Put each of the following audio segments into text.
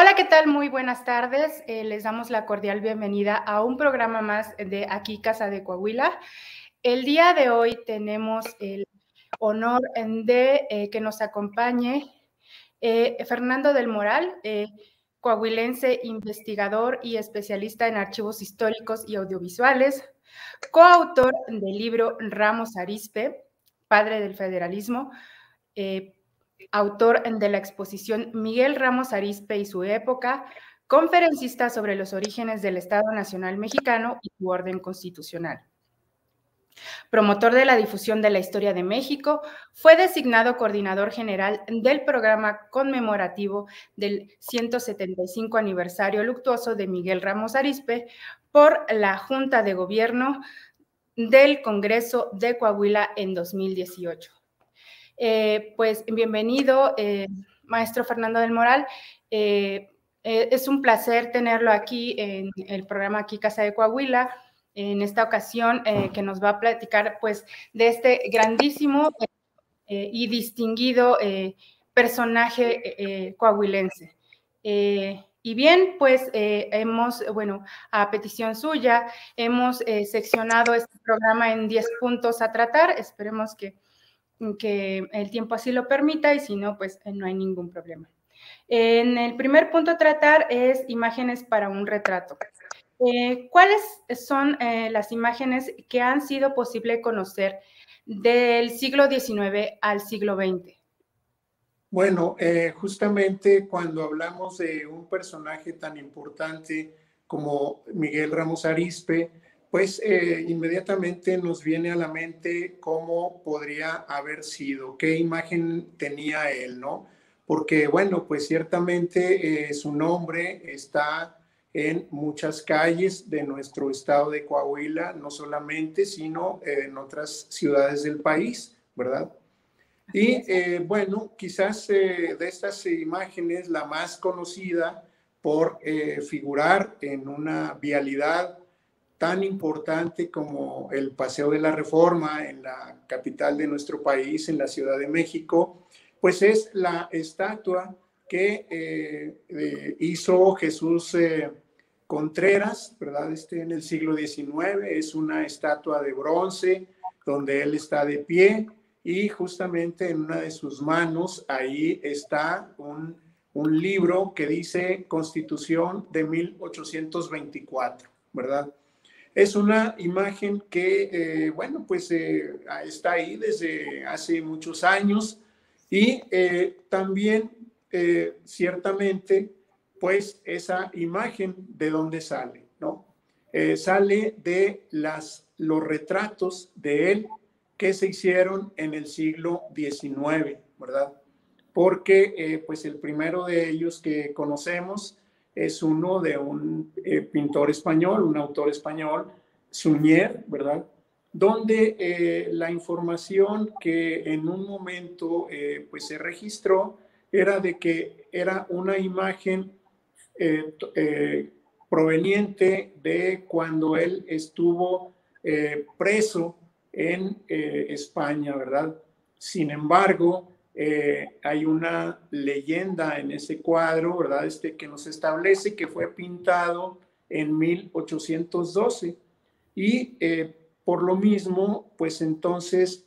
Hola, ¿qué tal? Muy buenas tardes. Les damos la cordial bienvenida a un programa más de aquí, Casa de Coahuila. El día de hoy tenemos el honor de que nos acompañe Fernando del Moral, coahuilense, investigador y especialista en archivos históricos y audiovisuales, coautor del libro Ramos Arizpe, Padre del Federalismo, autor de la exposición Miguel Ramos Arizpe y su época, conferencista sobre los orígenes del Estado Nacional Mexicano y su orden constitucional. Promotor de la difusión de la historia de México, fue designado coordinador general del programa conmemorativo del 175 aniversario luctuoso de Miguel Ramos Arizpe por la Junta de Gobierno del Congreso de Coahuila en 2018. Pues bienvenido, maestro Fernando del Moral. Es un placer tenerlo aquí en el programa Aquí Casa de Coahuila, en esta ocasión que nos va a platicar pues de este grandísimo y distinguido personaje coahuilense. Y bien, pues bueno, a petición suya, hemos seccionado este programa en 10 puntos a tratar. Esperemos que el tiempo así lo permita, y si no, pues no hay ningún problema. En el primer punto a tratar es imágenes para un retrato. ¿Cuáles son las imágenes que han sido posible conocer del siglo XIX al siglo XX? Bueno, justamente cuando hablamos de un personaje tan importante como Miguel Ramos Arizpe, pues inmediatamente nos viene a la mente cómo podría haber sido, qué imagen tenía él, ¿no? Porque, bueno, pues ciertamente su nombre está en muchas calles de nuestro estado de Coahuila, no solamente, sino en otras ciudades del país, ¿verdad? Y bueno, quizás de estas imágenes, la más conocida por figurar en una vialidad tan importante como el Paseo de la Reforma en la capital de nuestro país, en la Ciudad de México, pues es la estatua que hizo Jesús Contreras, ¿verdad? En el siglo XIX, es una estatua de bronce donde él está de pie, y justamente en una de sus manos ahí está un libro que dice Constitución de 1824, ¿verdad? Es una imagen que, bueno, pues está ahí desde hace muchos años, y también ciertamente, pues esa imagen, ¿de dónde sale? ¿No? Sale de los retratos de él que se hicieron en el siglo XIX, ¿verdad? Porque pues el primero de ellos que conocemos es uno de un pintor español, un autor español, Suñer, ¿verdad? Donde la información que en un momento pues se registró era de que era una imagen proveniente de cuando él estuvo preso en España, ¿verdad? Sin embargo, hay una leyenda en ese cuadro, ¿verdad? Que nos establece que fue pintado en 1812, y por lo mismo, pues entonces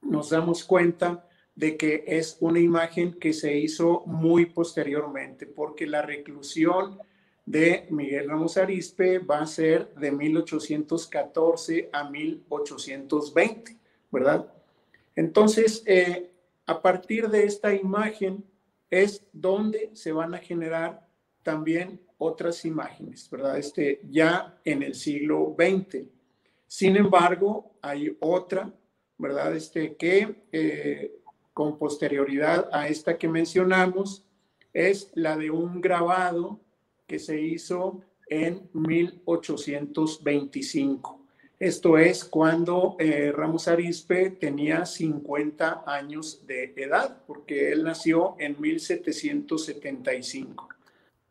nos damos cuenta de que es una imagen que se hizo muy posteriormente, porque la reclusión de Miguel Ramos Arizpe va a ser de 1814 a 1820, ¿verdad? Entonces, a partir de esta imagen es donde se van a generar también otras imágenes, ¿verdad? Ya en el siglo XX. Sin embargo, hay otra, ¿verdad? Que con posterioridad a esta que mencionamos, es la de un grabado que se hizo en 1825. Esto es cuando Ramos Arizpe tenía 50 años de edad, porque él nació en 1775,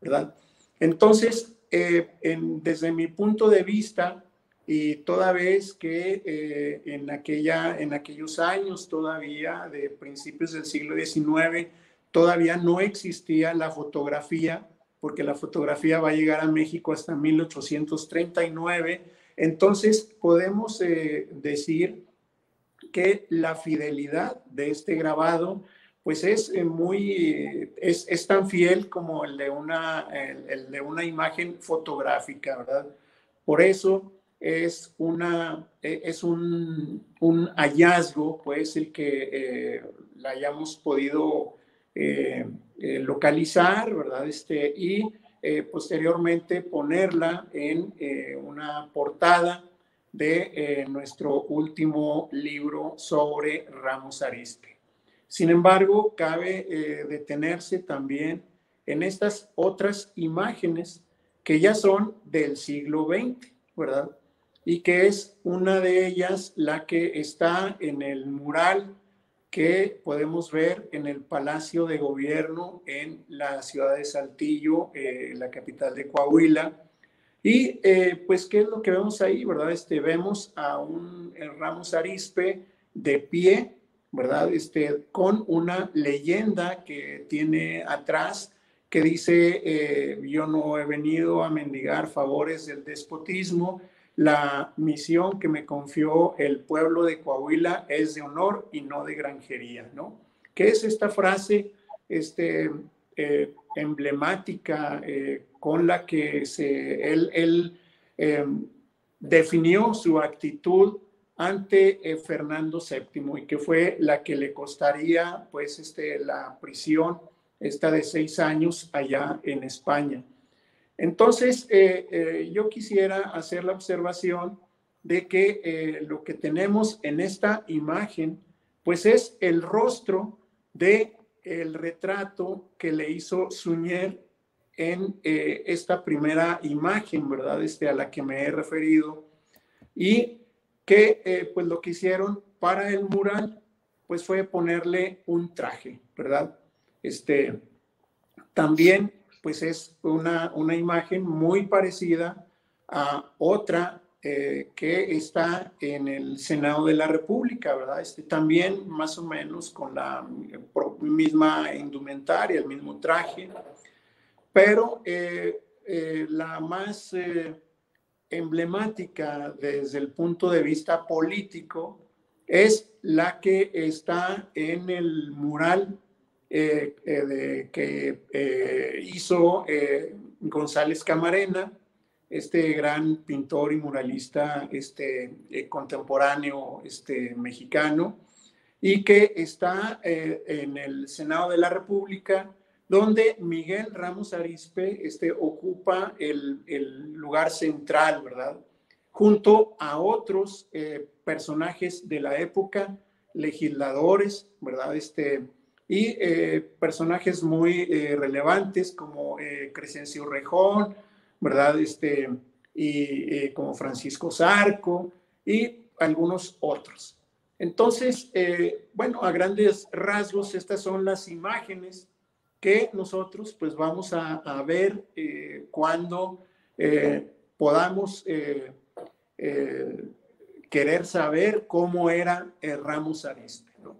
¿verdad? Entonces, desde mi punto de vista, y toda vez que en aquellos años todavía de principios del siglo XIX, todavía no existía la fotografía, porque la fotografía va a llegar a México hasta 1839. Entonces, podemos decir que la fidelidad de este grabado pues es es tan fiel como el de una imagen fotográfica, ¿verdad? Por eso es un hallazgo, pues, el que la hayamos podido localizar, ¿verdad? Y posteriormente ponerla en una portada de nuestro último libro sobre Ramos Arizpe. Sin embargo, cabe detenerse también en estas otras imágenes que ya son del siglo XX, ¿verdad? Y que es una de ellas la que está en el mural que podemos ver en el Palacio de Gobierno en la ciudad de Saltillo, la capital de Coahuila. Y pues, ¿qué es lo que vemos ahí, verdad? Vemos a un Ramos Arizpe de pie, ¿verdad? Con una leyenda que tiene atrás que dice, yo no he venido a mendigar favores del despotismo, la misión que me confió el pueblo de Coahuila es de honor y no de granjería, ¿no? ¿Qué es esta frase emblemática con la que él definió su actitud ante Fernando VII y que fue la que le costaría pues la prisión de 6 años allá en España? Entonces, yo quisiera hacer la observación de que lo que tenemos en esta imagen, pues es el rostro de el retrato que le hizo Suñer en esta primera imagen, ¿verdad? A la que me he referido, y que pues lo que hicieron para el mural, pues fue ponerle un traje, ¿verdad? También pues es una imagen muy parecida a otra que está en el Senado de la República, ¿verdad? También más o menos con la misma indumentaria, el mismo traje, pero la más emblemática desde el punto de vista político es la que está en el mural que hizo González Camarena, este gran pintor y muralista contemporáneo mexicano, y que está en el Senado de la República, donde Miguel Ramos Arizpe ocupa el lugar central, ¿verdad? Junto a otros personajes de la época, legisladores, ¿verdad? Y personajes muy relevantes como Crescencio Rejón, ¿verdad? Y como Francisco Zarco y algunos otros. Entonces, bueno, a grandes rasgos, estas son las imágenes que nosotros pues vamos a ver cuando podamos querer saber cómo era Ramos Arizpe, ¿no?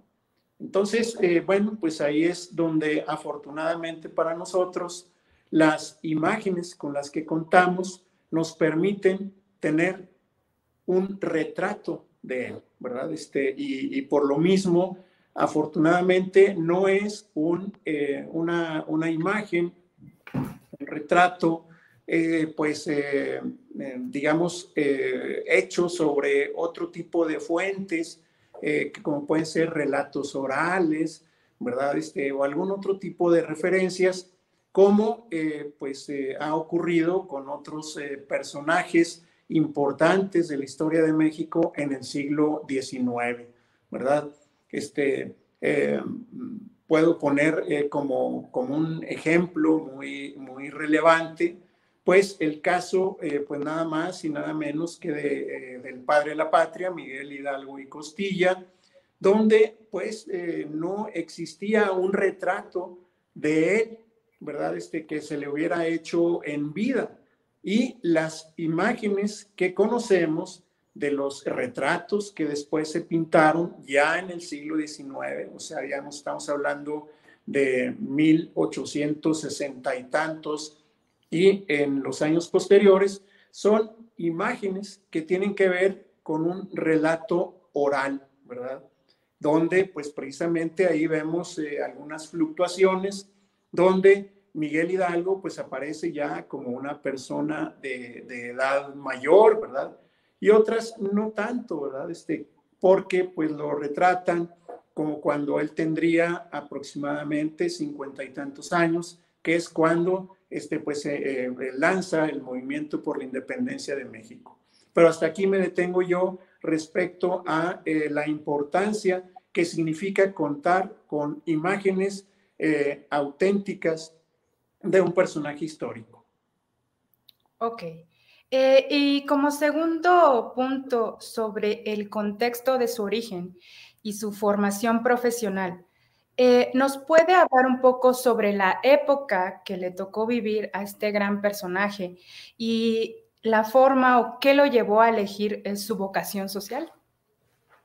Entonces, bueno, pues ahí es donde afortunadamente para nosotros las imágenes con las que contamos nos permiten tener un retrato de él, ¿verdad? Y por lo mismo, afortunadamente, no es una imagen, un retrato, digamos, hecho sobre otro tipo de fuentes, como pueden ser relatos orales, ¿verdad? O algún otro tipo de referencias, como ha ocurrido con otros personajes importantes de la historia de México en el siglo XIX, ¿verdad? Puedo poner como un ejemplo muy relevante, pues el caso, pues nada más y nada menos que del padre de la patria, Miguel Hidalgo y Costilla, donde pues no existía un retrato de él, ¿verdad? Que se le hubiera hecho en vida. Y las imágenes que conocemos de los retratos que después se pintaron ya en el siglo XIX, o sea, ya no estamos hablando de 1860 y tantos Y en los años posteriores son imágenes que tienen que ver con un relato oral, ¿verdad? Donde pues precisamente ahí vemos algunas fluctuaciones, donde Miguel Hidalgo pues aparece ya como una persona de edad mayor, ¿verdad? Y otras no tanto, ¿verdad? Porque pues lo retratan como cuando él tendría aproximadamente 50 y tantos años, que es cuando pues, lanza el movimiento por la independencia de México. Pero hasta aquí me detengo yo respecto a la importancia que significa contar con imágenes auténticas de un personaje histórico. Ok. Y como segundo punto sobre el contexto de su origen y su formación profesional, ¿nos puede hablar un poco sobre la época que le tocó vivir a este gran personaje y la forma o qué lo llevó a elegir su vocación social?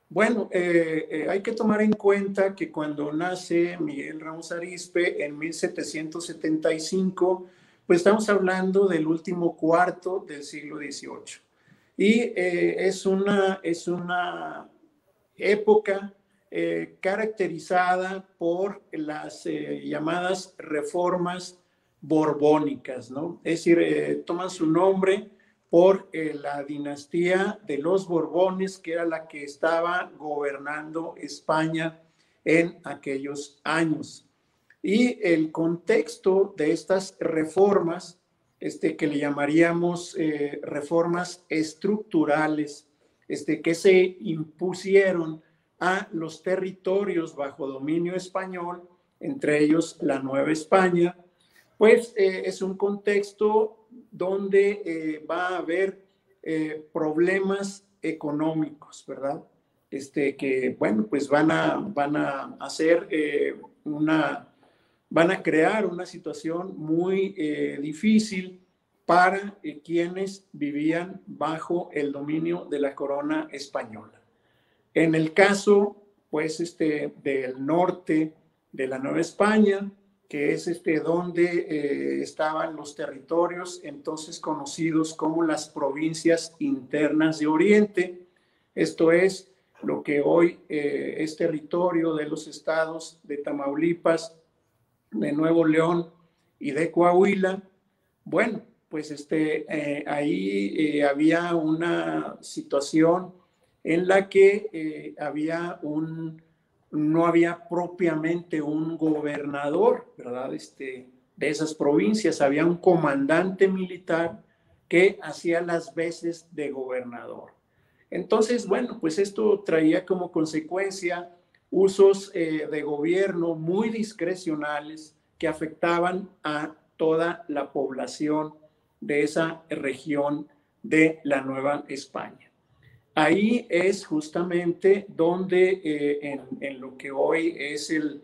Bueno, hay que tomar en cuenta que cuando nace Miguel Ramos Arizpe en 1775, pues estamos hablando del último cuarto del siglo XVIII. Y es una época caracterizada por las llamadas reformas borbónicas, ¿no? Es decir, toman su nombre por la dinastía de los Borbones, que era la que estaba gobernando España en aquellos años. Y el contexto de estas reformas, que le llamaríamos reformas estructurales, que se impusieron a los territorios bajo dominio español, entre ellos la Nueva España, pues es un contexto donde va a haber problemas económicos, ¿verdad? Que, bueno, pues van a hacer van a crear una situación muy difícil para quienes vivían bajo el dominio de la corona española. En el caso, pues, del norte de la Nueva España, que es donde estaban los territorios entonces conocidos como las provincias internas de Oriente. Esto es lo que hoy es territorio de los estados de Tamaulipas, de Nuevo León y de Coahuila. Bueno, pues ahí había una situación en la que no había propiamente un gobernador, ¿verdad? De esas provincias, había un comandante militar que hacía las veces de gobernador. Entonces, bueno, pues esto traía como consecuencia usos de gobierno muy discrecionales que afectaban a toda la población de esa región de la Nueva España. Ahí es justamente donde en lo que hoy es el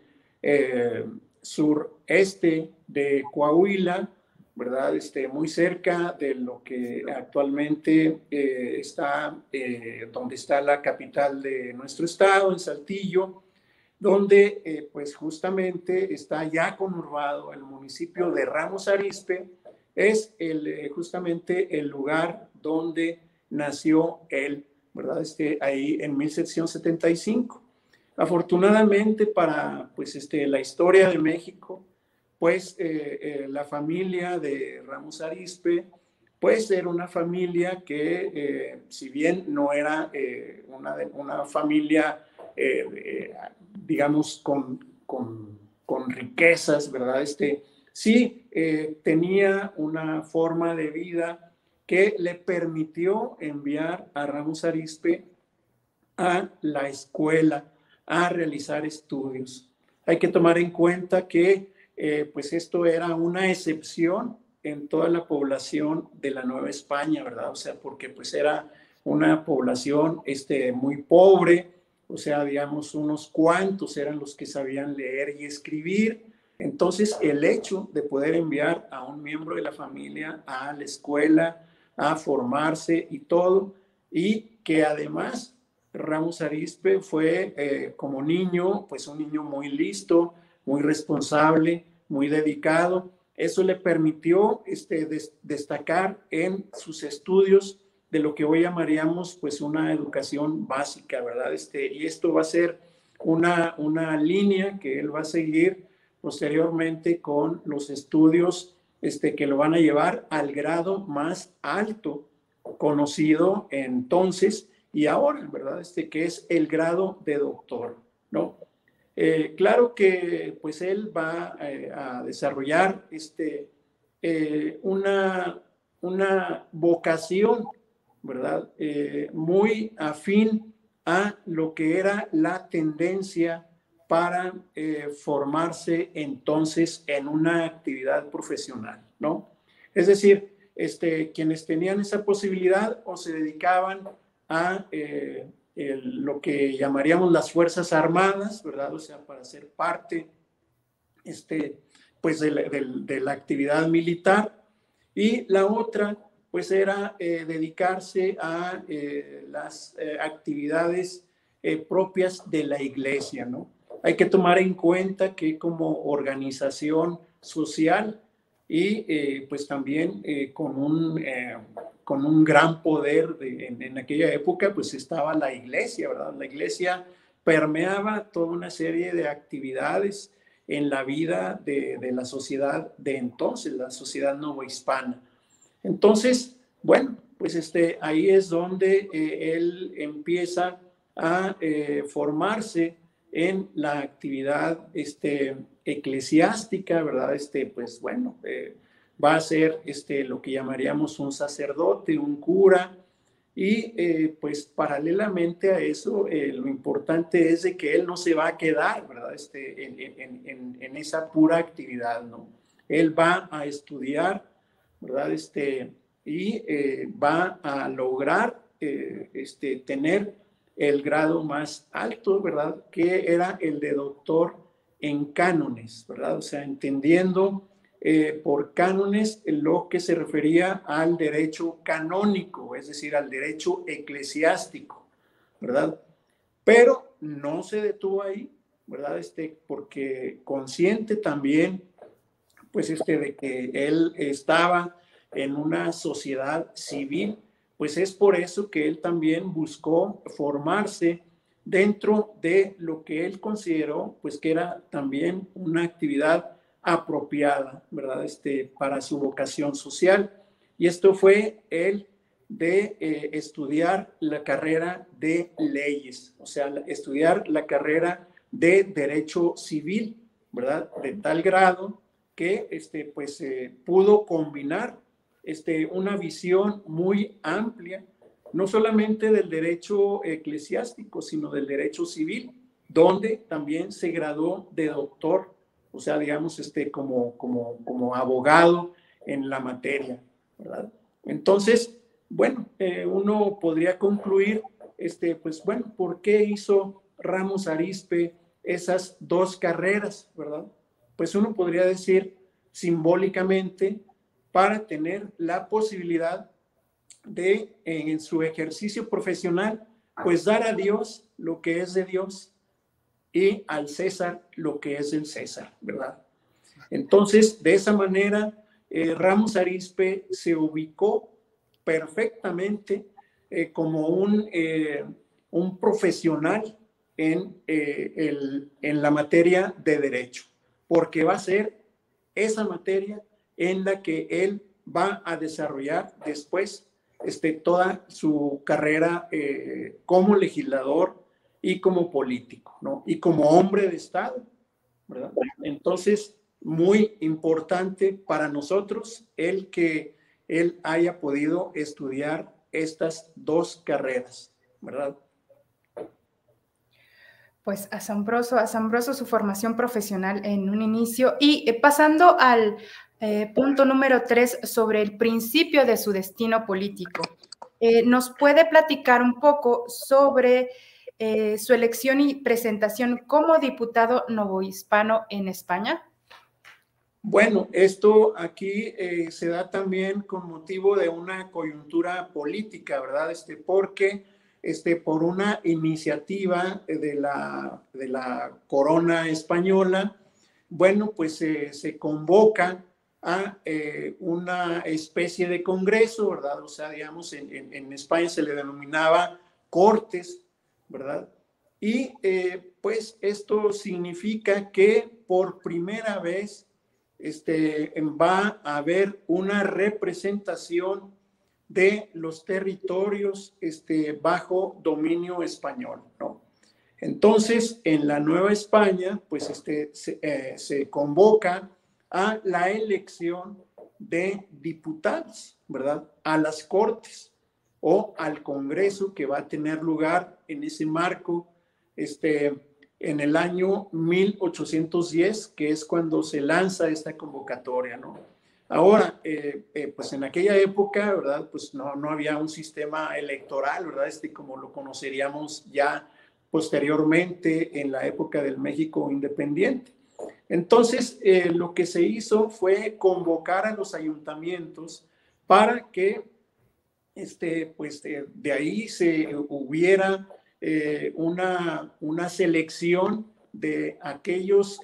sureste de Coahuila, ¿verdad? Muy cerca de lo que actualmente donde está la capital de nuestro estado, en Saltillo, donde pues justamente está ya conurbado el municipio de Ramos Arizpe, es justamente el lugar donde nació él, ¿verdad? Ahí en 1775. Afortunadamente para pues, la historia de México, pues la familia de Ramos Arizpe, pues era una familia que, si bien no era una familia, digamos, con riquezas, ¿verdad? Sí tenía una forma de vida que le permitió enviar a Ramos Arizpe a la escuela, a realizar estudios. Hay que tomar en cuenta que pues esto era una excepción en toda la población de la Nueva España, ¿verdad? O sea, porque pues era una población muy pobre, o sea, digamos, unos cuantos eran los que sabían leer y escribir. Entonces, el hecho de poder enviar a un miembro de la familia a la escuela, a formarse y todo, y que además Ramos Arizpe fue como niño, pues un niño muy listo, muy responsable, muy dedicado. Eso le permitió destacar en sus estudios de lo que hoy llamaríamos pues una educación básica, ¿verdad? Y esto va a ser una línea que él va a seguir posteriormente con los estudios que lo van a llevar al grado más alto conocido entonces y ahora, ¿verdad? Que es el grado de doctor, ¿no? Claro que pues él va a desarrollar una vocación, ¿verdad? Muy afín a lo que era la tendencia para formarse entonces en una actividad profesional, ¿no? Es decir, quienes tenían esa posibilidad o se dedicaban a lo que llamaríamos las Fuerzas Armadas, ¿verdad? O sea, para ser parte pues de la actividad militar. Y la otra, pues era dedicarse a las actividades propias de la iglesia, ¿no? Hay que tomar en cuenta que como organización social y pues también con un gran poder en aquella época, pues estaba la iglesia, ¿verdad? La iglesia permeaba toda una serie de actividades en la vida de la sociedad de entonces, la sociedad novohispana. Entonces, bueno, pues ahí es donde él empieza a formarse en la actividad eclesiástica, ¿verdad? Pues bueno, va a ser lo que llamaríamos un sacerdote, un cura, y pues paralelamente a eso, lo importante es de que él no se va a quedar, ¿verdad? En esa pura actividad, ¿no? Él va a estudiar, ¿verdad? Y va a lograr tener el grado más alto, ¿verdad? Que era el de doctor en cánones, ¿verdad? O sea, entendiendo por cánones lo que se refería al derecho canónico, es decir, al derecho eclesiástico, ¿verdad? Pero no se detuvo ahí, ¿verdad? Porque consciente también, pues, de que él estaba en una sociedad civil, pues es por eso que él también buscó formarse dentro de lo que él consideró, pues que era también una actividad apropiada, ¿verdad? Para su vocación social. Y esto fue el de estudiar la carrera de leyes, o sea, estudiar la carrera de derecho civil, ¿verdad? De tal grado que pues pudo combinar una visión muy amplia, no solamente del derecho eclesiástico, sino del derecho civil, donde también se graduó de doctor, o sea, digamos, como abogado en la materia, ¿verdad? Entonces, bueno, uno podría concluir, pues bueno, ¿por qué hizo Ramos Arizpe esas dos carreras, verdad? Pues uno podría decir simbólicamente para tener la posibilidad de, en su ejercicio profesional, pues dar a Dios lo que es de Dios y al César lo que es del César, ¿verdad? Entonces, de esa manera, Ramos Arizpe se ubicó perfectamente como un profesional en la materia de derecho, porque va a ser esa materia en la que él va a desarrollar después toda su carrera como legislador y como político, ¿no? Y como hombre de Estado, ¿verdad? Entonces, muy importante para nosotros el que él haya podido estudiar estas dos carreras, ¿verdad? Pues asombroso, asombroso su formación profesional en un inicio. Y pasando al punto número 3 sobre el principio de su destino político, ¿nos puede platicar un poco sobre su elección y presentación como diputado novohispano en España? Bueno, esto aquí se da también con motivo de una coyuntura política, ¿verdad? Porque por una iniciativa de la corona española, bueno, pues se convoca a una especie de congreso, ¿verdad? O sea, digamos, en España se le denominaba Cortes, ¿verdad? Y pues esto significa que por primera vez va a haber una representación de los territorios bajo dominio español, ¿no? Entonces, en la Nueva España, pues se convoca a la elección de diputados, ¿verdad? A las Cortes o al Congreso que va a tener lugar en ese marco en el año 1810, que es cuando se lanza esta convocatoria, ¿no? Ahora, pues en aquella época, ¿verdad? Pues no había un sistema electoral, ¿verdad? Como lo conoceríamos ya posteriormente en la época del México independiente. Entonces, lo que se hizo fue convocar a los ayuntamientos para que pues de ahí se hubiera una selección de aquellos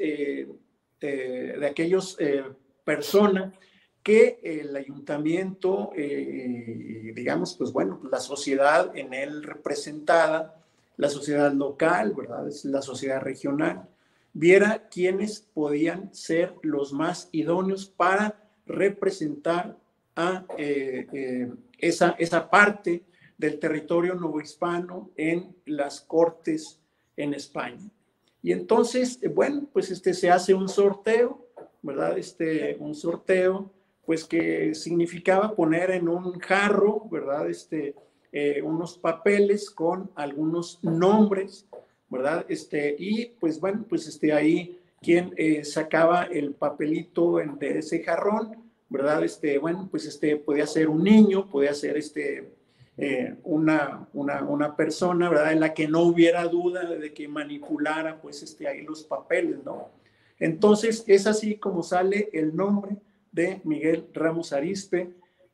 personas que el ayuntamiento, digamos, pues bueno, la sociedad en él representada, la sociedad local, ¿verdad? Es la sociedad regional, viera quiénes podían ser los más idóneos para representar a esa parte del territorio novohispano en las Cortes en España. Y entonces, bueno, pues se hace un sorteo, ¿verdad? Un sorteo, pues que significaba poner en un jarro, ¿verdad? Unos papeles con algunos nombres, ¿verdad? Y pues bueno, pues ahí quien sacaba el papelito de ese jarrón, ¿verdad? Bueno, pues podía ser un niño, podía ser una persona, ¿verdad? En la que no hubiera duda de que manipulara, pues ahí los papeles, ¿no? Entonces, es así como sale el nombre de Miguel Ramos Arizpe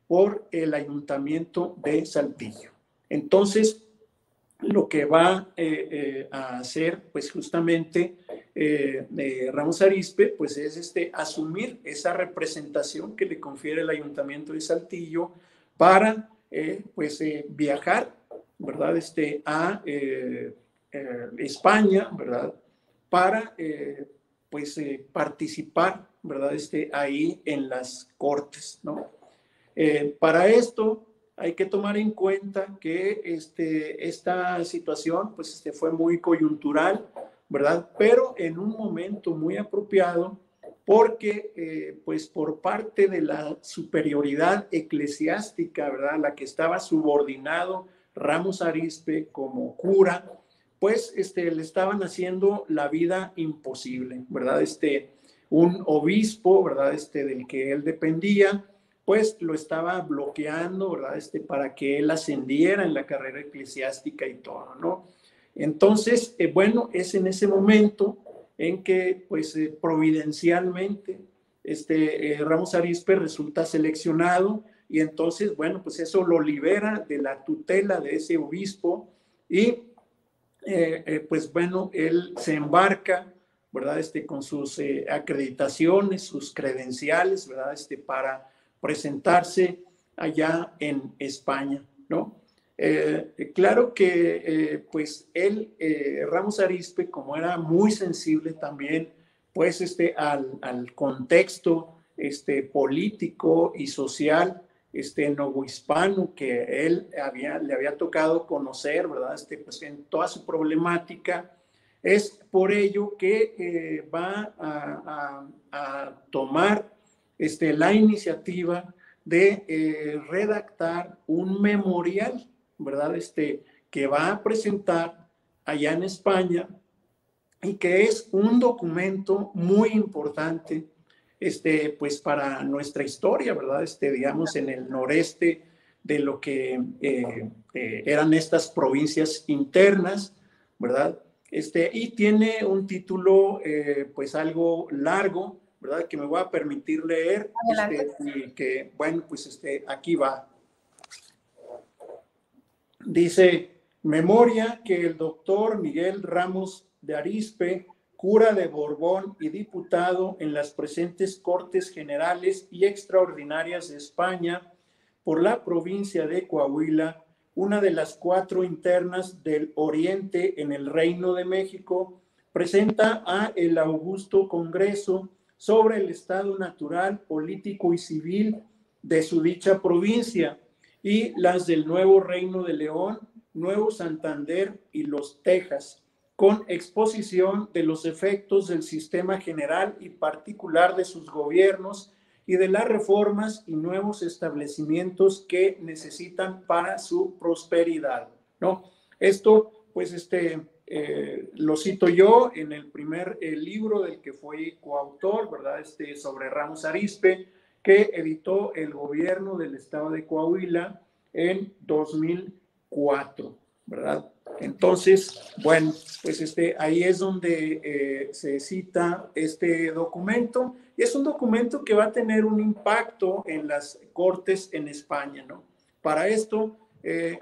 por el Ayuntamiento de Saltillo. Entonces, lo que va a hacer, pues justamente Ramos Arizpe, pues es asumir esa representación que le confiere el Ayuntamiento de Saltillo para, pues, viajar, ¿verdad? A España, ¿verdad? Para, pues, participar, ¿verdad? Ahí en las Cortes, ¿no? Para esto hay que tomar en cuenta que esta situación pues, fue muy coyuntural, ¿verdad? Pero en un momento muy apropiado porque pues por parte de la superioridad eclesiástica, ¿verdad? La que estaba subordinado Ramos Arizpe como cura, pues le estaban haciendo la vida imposible, ¿verdad? Un obispo, ¿verdad? Del que él dependía, pues lo estaba bloqueando, ¿verdad? Para que él ascendiera en la carrera eclesiástica y todo, ¿no? Entonces, bueno, es en ese momento en que, pues, providencialmente, Ramos Arizpe resulta seleccionado y entonces, bueno, pues eso lo libera de la tutela de ese obispo y, pues, bueno, él se embarca, ¿verdad? Con sus acreditaciones, sus credenciales, ¿verdad? Para presentarse allá en España, ¿no? Claro que pues él, Ramos Arizpe, como era muy sensible también pues al contexto político y social novohispano que él le había tocado conocer, ¿verdad? Pues en toda su problemática, es por ello que va a tomar la iniciativa de redactar un memorial, ¿verdad? Que va a presentar allá en España y que es un documento muy importante, pues para nuestra historia, ¿verdad? Digamos, en el noreste de lo que eran estas provincias internas, ¿verdad? Y tiene un título, pues algo largo, ¿verdad? Que me voy a permitir leer, y que, bueno, pues aquí va. Dice, memoria que el doctor Miguel Ramos de Arizpe, cura de Borbón y diputado en las presentes Cortes Generales y Extraordinarias de España por la provincia de Coahuila, una de las 4 internas del Oriente en el Reino de México, presenta a el augusto Congreso sobre el estado natural, político y civil de su dicha provincia y las del Nuevo Reino de León, Nuevo Santander y Los Tejas, con exposición de los efectos del sistema general y particular de sus gobiernos y de las reformas y nuevos establecimientos que necesitan para su prosperidad, ¿no? Esto, pues, lo cito yo en el primer libro del que fue coautor, ¿verdad? Sobre Ramos Arizpe, que editó el gobierno del estado de Coahuila en 2004, ¿verdad? Entonces, bueno, pues ahí es donde se cita este documento, y es un documento que va a tener un impacto en las Cortes en España, ¿no? Para esto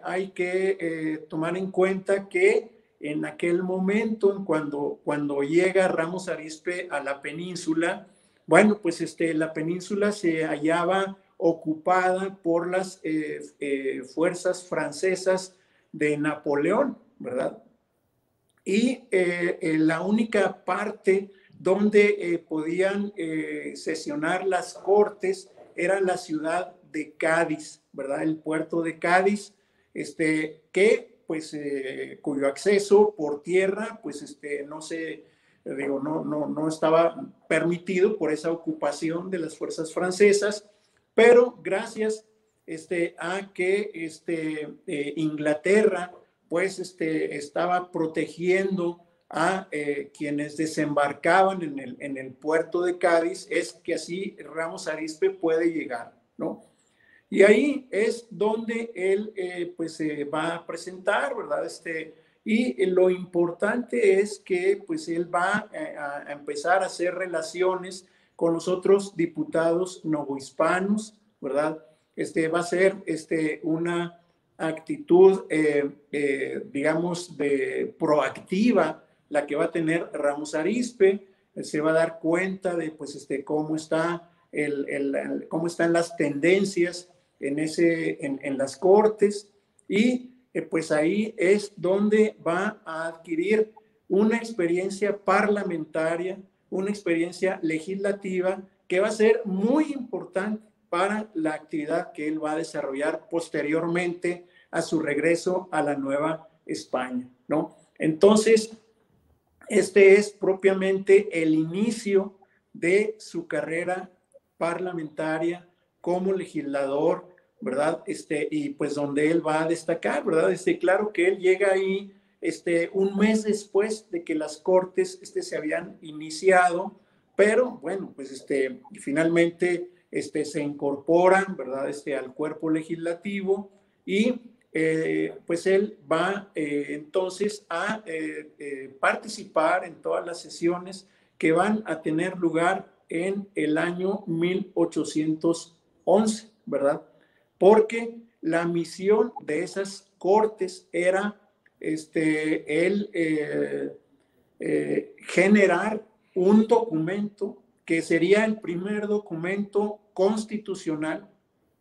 hay que tomar en cuenta que en aquel momento, cuando llega Ramos Arizpe a la península, bueno, pues la península se hallaba ocupada por las fuerzas francesas de Napoleón, ¿verdad? Y la única parte donde podían sesionar las cortes era la ciudad de Cádiz, ¿verdad? El puerto de Cádiz, que pues cuyo acceso por tierra, pues no se, digo, no estaba permitido por esa ocupación de las fuerzas francesas, pero gracias a que Inglaterra pues estaba protegiendo a quienes desembarcaban en el puerto de Cádiz, es que así Ramos Arizpe puede llegar, ¿no? Y ahí es donde él pues se va a presentar, ¿verdad? Y lo importante es que pues él va a empezar a hacer relaciones con los otros diputados novohispanos, ¿verdad? Va a ser una actitud, digamos, proactiva, la que va a tener Ramos Arizpe. Se va a dar cuenta de pues cómo está cómo están las tendencias en las cortes, y pues ahí es donde va a adquirir una experiencia parlamentaria, una experiencia legislativa que va a ser muy importante para la actividad que él va a desarrollar posteriormente a su regreso a la Nueva España, ¿no? Entonces, este es propiamente el inicio de su carrera parlamentaria como legislador, ¿verdad? Y pues donde él va a destacar, ¿verdad? Claro que él llega ahí un mes después de que las cortes se habían iniciado, pero bueno, pues finalmente se incorporan, ¿verdad? Al cuerpo legislativo, y pues él va entonces a participar en todas las sesiones que van a tener lugar en el año 1811, ¿verdad? Porque la misión de esas cortes era generar un documento que sería el primer documento constitucional,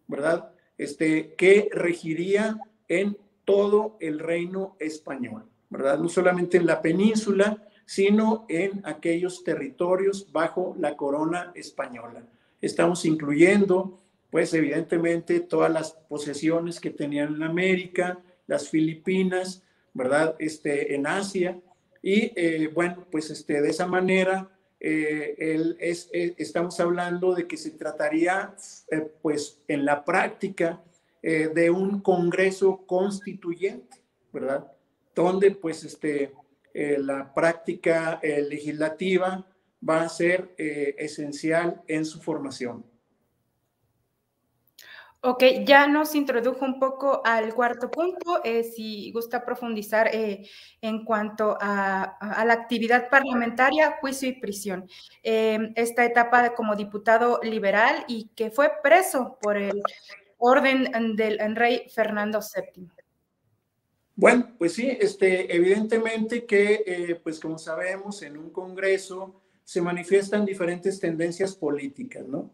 ¿verdad? Que regiría en todo el reino español, ¿verdad? No solamente en la península, sino en aquellos territorios bajo la corona española. Estamos incluyendo, pues evidentemente, todas las posesiones que tenían en América, las Filipinas, ¿verdad? En Asia, y bueno, pues de esa manera estamos hablando de que se trataría, pues en la práctica, de un Congreso constituyente, ¿verdad? Donde pues la práctica legislativa va a ser esencial en su formación. Ok, ya nos introdujo un poco al cuarto punto, si gusta profundizar en cuanto a la actividad parlamentaria, juicio y prisión. Esta etapa como diputado liberal y que fue preso por el orden del rey Fernando VII. Bueno, pues sí, evidentemente que, pues como sabemos, en un congreso se manifiestan diferentes tendencias políticas, ¿no?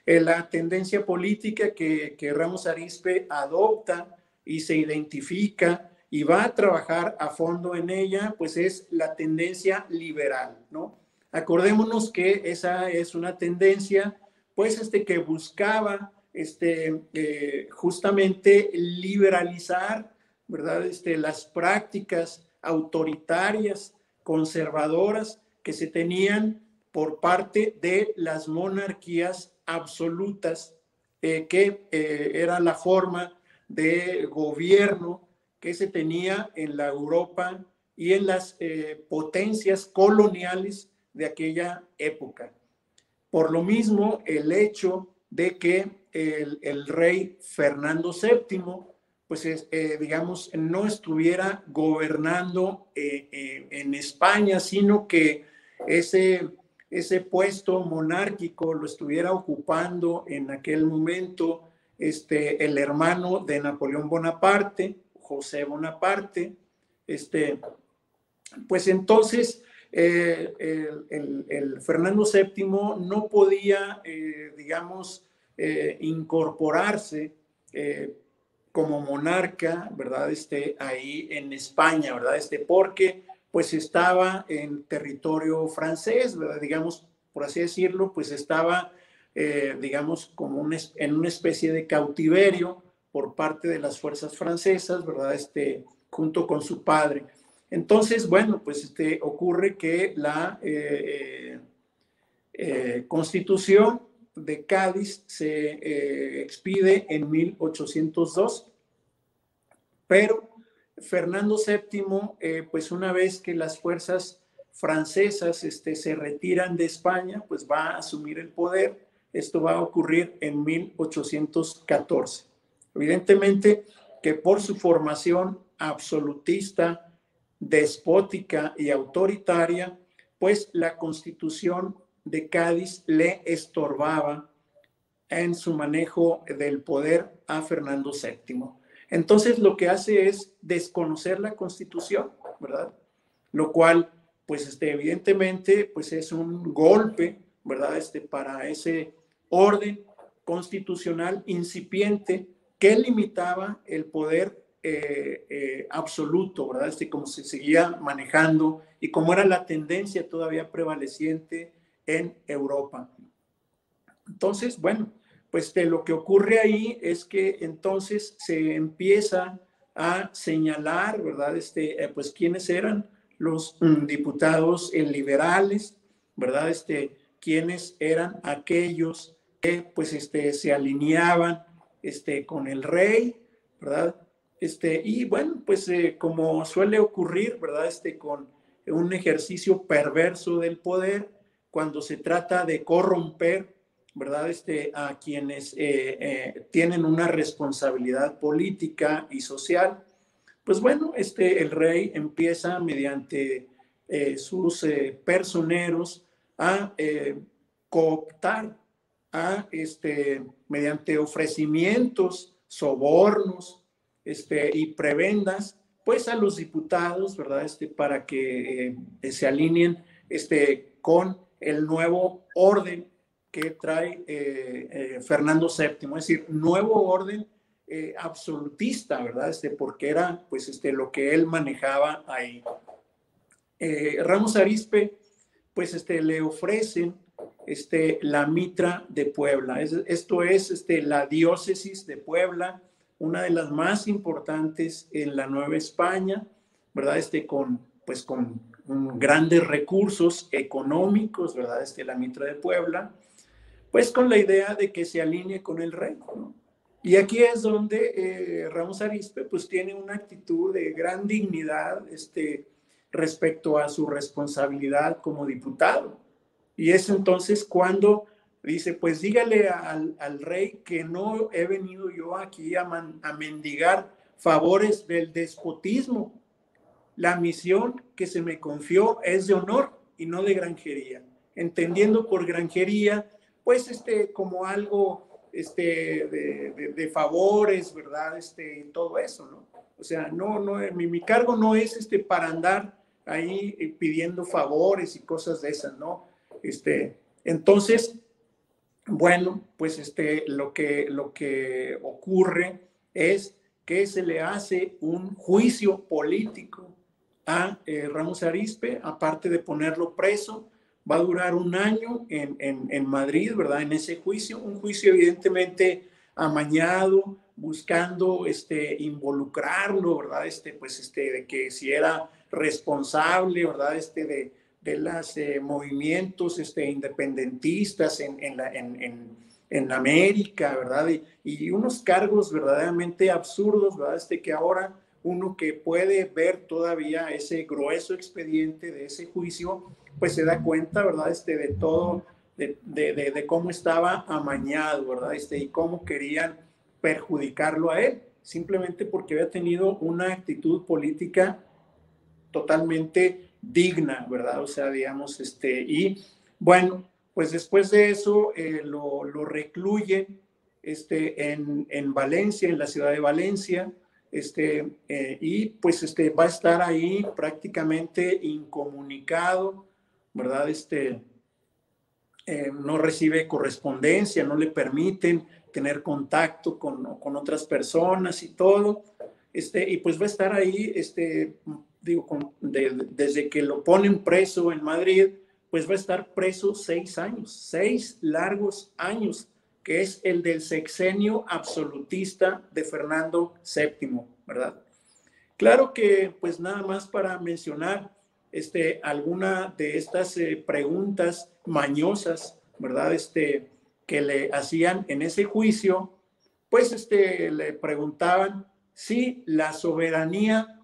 La tendencia política que Ramos Arizpe adopta y se identifica y va a trabajar a fondo en ella, pues es la tendencia liberal, ¿no? Acordémonos que esa es una tendencia, pues, que buscaba, justamente liberalizar, ¿verdad? Las prácticas autoritarias, conservadoras que se tenían por parte de las monarquías absolutas, que era la forma de gobierno que se tenía en la Europa y en las potencias coloniales de aquella época. Por lo mismo, el hecho de que el rey Fernando VII, pues digamos, no estuviera gobernando en España, sino que ese, ese puesto monárquico lo estuviera ocupando en aquel momento el hermano de Napoleón Bonaparte, José Bonaparte, pues entonces el Fernando VII no podía, digamos, incorporarse como monarca, ¿verdad? Ahí en España, ¿verdad? Porque pues estaba en territorio francés, ¿verdad? Digamos, por así decirlo, pues estaba, digamos, como en una especie de cautiverio por parte de las fuerzas francesas, ¿verdad? Junto con su padre. Entonces, bueno, pues ocurre que la Constitución de Cádiz se expide en 1802, pero Fernando VII, pues una vez que las fuerzas francesas se retiran de España, pues va a asumir el poder. Esto va a ocurrir en 1814. Evidentemente que por su formación absolutista, despótica y autoritaria, pues la Constitución de Cádiz le estorbaba en su manejo del poder a Fernando VII. Entonces lo que hace es desconocer la Constitución, ¿verdad? Lo cual, pues evidentemente, pues es un golpe, ¿verdad? Para ese orden constitucional incipiente que limitaba el poder absoluto, ¿verdad? Como se seguía manejando y como era la tendencia todavía prevaleciente en Europa. Entonces, bueno, pues lo que ocurre ahí es que entonces se empieza a señalar, ¿verdad? Pues quiénes eran los diputados liberales, ¿verdad? Quiénes eran aquellos que pues se alineaban con el rey, ¿verdad? Y bueno, pues como suele ocurrir, ¿verdad? Con un ejercicio perverso del poder, cuando se trata de corromper, ¿verdad? A quienes tienen una responsabilidad política y social, pues bueno, el rey empieza mediante sus personeros a cooptar, a, mediante ofrecimientos, sobornos y prebendas, pues a los diputados, ¿verdad? Para que se alineen con el nuevo orden que trae Fernando VII, es decir, nuevo orden absolutista, ¿verdad? Porque era pues lo que él manejaba ahí. Ramos Arizpe, pues le ofrecen la Mitra de Puebla. Esto es la diócesis de Puebla, una de las más importantes en la Nueva España, ¿verdad? Pues con grandes recursos económicos, ¿verdad? La Mitra de Puebla, pues con la idea de que se alinee con el rey, ¿no? Y aquí es donde Ramos Arizpe pues tiene una actitud de gran dignidad respecto a su responsabilidad como diputado. Y es entonces cuando dice, pues dígale al rey que no he venido yo aquí a mendigar favores del despotismo. La misión que se me confió es de honor y no de granjería, entendiendo por granjería pues como algo de favores, ¿verdad? Todo eso, ¿no? O sea, mi cargo no es para andar ahí pidiendo favores y cosas de esas, ¿no? Entonces, bueno, pues lo que ocurre es que se le hace un juicio político a Ramos Arizpe, aparte de ponerlo preso. Va a durar un año en Madrid, ¿verdad? En ese juicio, un juicio evidentemente amañado, buscando involucrarlo, ¿verdad? De que si era responsable, ¿verdad? De los movimientos independentistas en América, ¿verdad? Y unos cargos verdaderamente absurdos, ¿verdad? Que ahora uno que puede ver todavía ese grueso expediente de ese juicio, pues se da cuenta, ¿verdad? De todo, de cómo estaba amañado, ¿verdad? Y cómo querían perjudicarlo a él, simplemente porque había tenido una actitud política totalmente digna, ¿verdad? O sea, digamos, y bueno, pues después de eso lo recluyen en Valencia, en la ciudad de Valencia, y pues va a estar ahí prácticamente incomunicado, ¿verdad? No recibe correspondencia, no le permiten tener contacto con otras personas y todo, y pues va a estar ahí, digo, desde que lo ponen preso en Madrid, pues va a estar preso 6 años, 6 largos años, que es el del sexenio absolutista de Fernando VII, ¿verdad? Claro que, pues nada más para mencionar alguna de estas preguntas mañosas, ¿verdad? Que le hacían en ese juicio, pues le preguntaban si la soberanía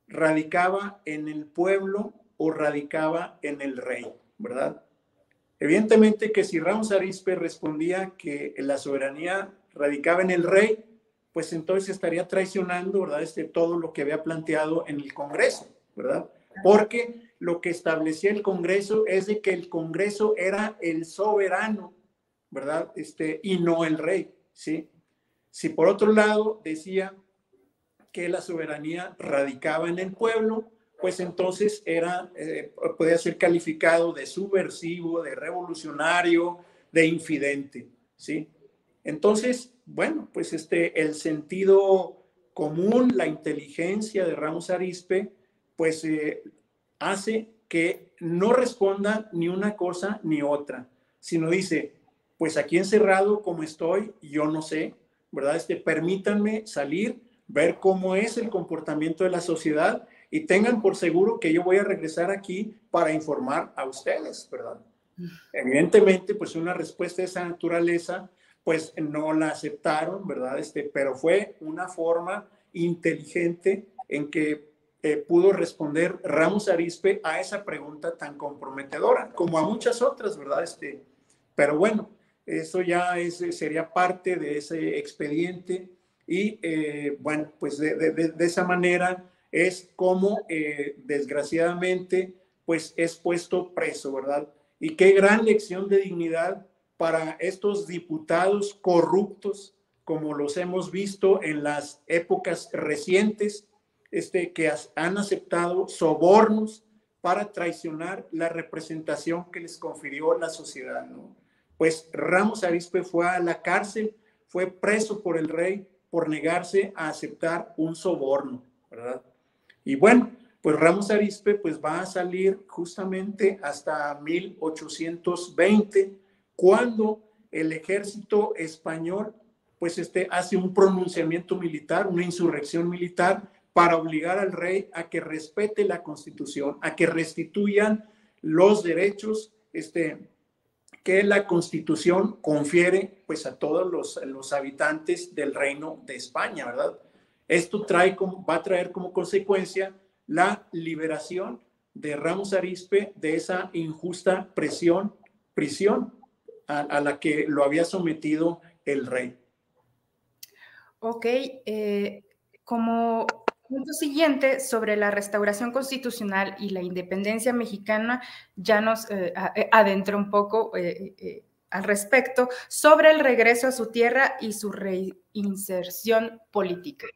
radicaba en el pueblo o radicaba en el rey, ¿verdad? Evidentemente que si Ramos Arizpe respondía que la soberanía radicaba en el rey, pues entonces estaría traicionando, ¿verdad? Todo lo que había planteado en el Congreso, ¿verdad? Porque lo que establecía el Congreso es de que el Congreso era el soberano, ¿verdad? Y no el rey, ¿sí? Si por otro lado decía que la soberanía radicaba en el pueblo, pues entonces podía ser calificado de subversivo, de revolucionario, de infidente, ¿sí? Entonces, bueno, pues el sentido común, la inteligencia de Ramos Arizpe, pues hace que no responda ni una cosa ni otra, sino dice, pues aquí encerrado como estoy, yo no sé, ¿verdad? Permítanme salir, ver cómo es el comportamiento de la sociedad y tengan por seguro que yo voy a regresar aquí para informar a ustedes, ¿verdad? Evidentemente, pues una respuesta de esa naturaleza, pues no la aceptaron, ¿verdad? Pero fue una forma inteligente en que pudo responder Ramos Arizpe a esa pregunta tan comprometedora, como a muchas otras, ¿verdad? Pero bueno, eso ya sería parte de ese expediente y bueno, pues de esa manera es como desgraciadamente pues es puesto preso, ¿verdad? Y qué gran lección de dignidad para estos diputados corruptos, como los hemos visto en las épocas recientes, que han aceptado sobornos para traicionar la representación que les confirió la sociedad, ¿no? Pues Ramos Arizpe fue a la cárcel, fue preso por el rey por negarse a aceptar un soborno, ¿verdad? Y bueno, pues Ramos Arizpe pues va a salir justamente hasta 1820, cuando el ejército español pues hace un pronunciamiento militar, una insurrección militar para obligar al rey a que respete la Constitución, a que restituyan los derechos que la Constitución confiere pues a todos los habitantes del Reino de España, ¿verdad? Esto va a traer como consecuencia la liberación de Ramos Arizpe de esa injusta prisión a la que lo había sometido el rey. Ok, como punto siguiente sobre la restauración constitucional y la independencia mexicana, ya nos adentró un poco al respecto sobre el regreso a su tierra y su reinserción política.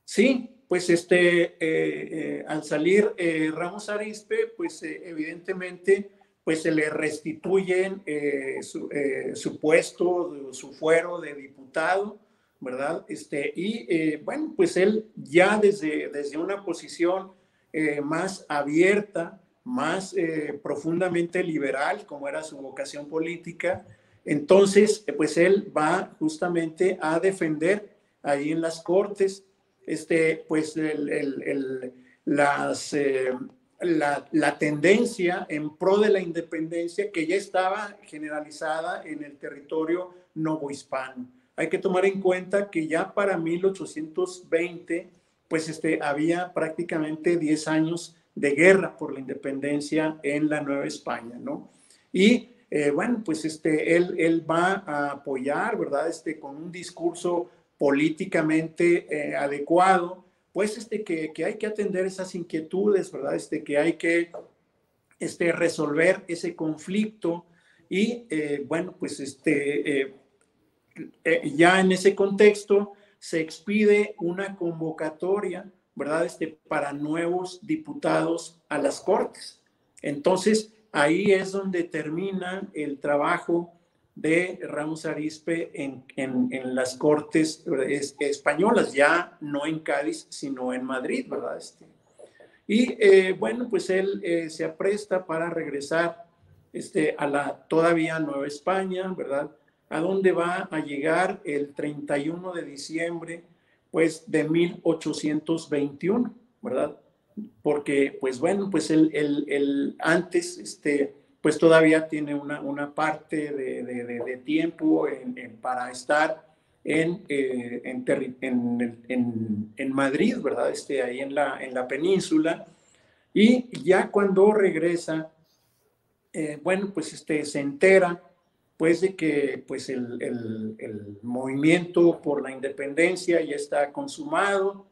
Sí, pues al salir Ramos Arizpe, pues evidentemente pues se le restituyen su puesto, su fuero de diputado, ¿verdad? Bueno, pues él ya desde una posición más abierta, más profundamente liberal, como era su vocación política, entonces pues él va justamente a defender ahí en las Cortes pues la tendencia en pro de la independencia que ya estaba generalizada en el territorio novohispano. Hay que tomar en cuenta que ya para 1820, pues había prácticamente 10 años de guerra por la independencia en la Nueva España, ¿no? Y bueno, pues él va a apoyar, ¿verdad? Con un discurso políticamente adecuado, pues que hay que atender esas inquietudes, ¿verdad? Que hay que resolver ese conflicto y bueno, pues ya en ese contexto se expide una convocatoria, ¿verdad? Para nuevos diputados a las Cortes. Entonces, ahí es donde termina el trabajo de Ramos Arizpe en las Cortes españolas, ya no en Cádiz, sino en Madrid, ¿verdad? Y bueno, pues él se apresta para regresar a la todavía Nueva España, ¿verdad? A donde va a llegar el 31 de diciembre, pues, de 1821, ¿verdad? Porque, pues, bueno, pues él antes, pues, todavía tiene una parte de tiempo para estar en Madrid, ¿verdad? Ahí en la península. Y ya cuando regresa, bueno, pues se entera pues de que pues el movimiento por la independencia ya está consumado,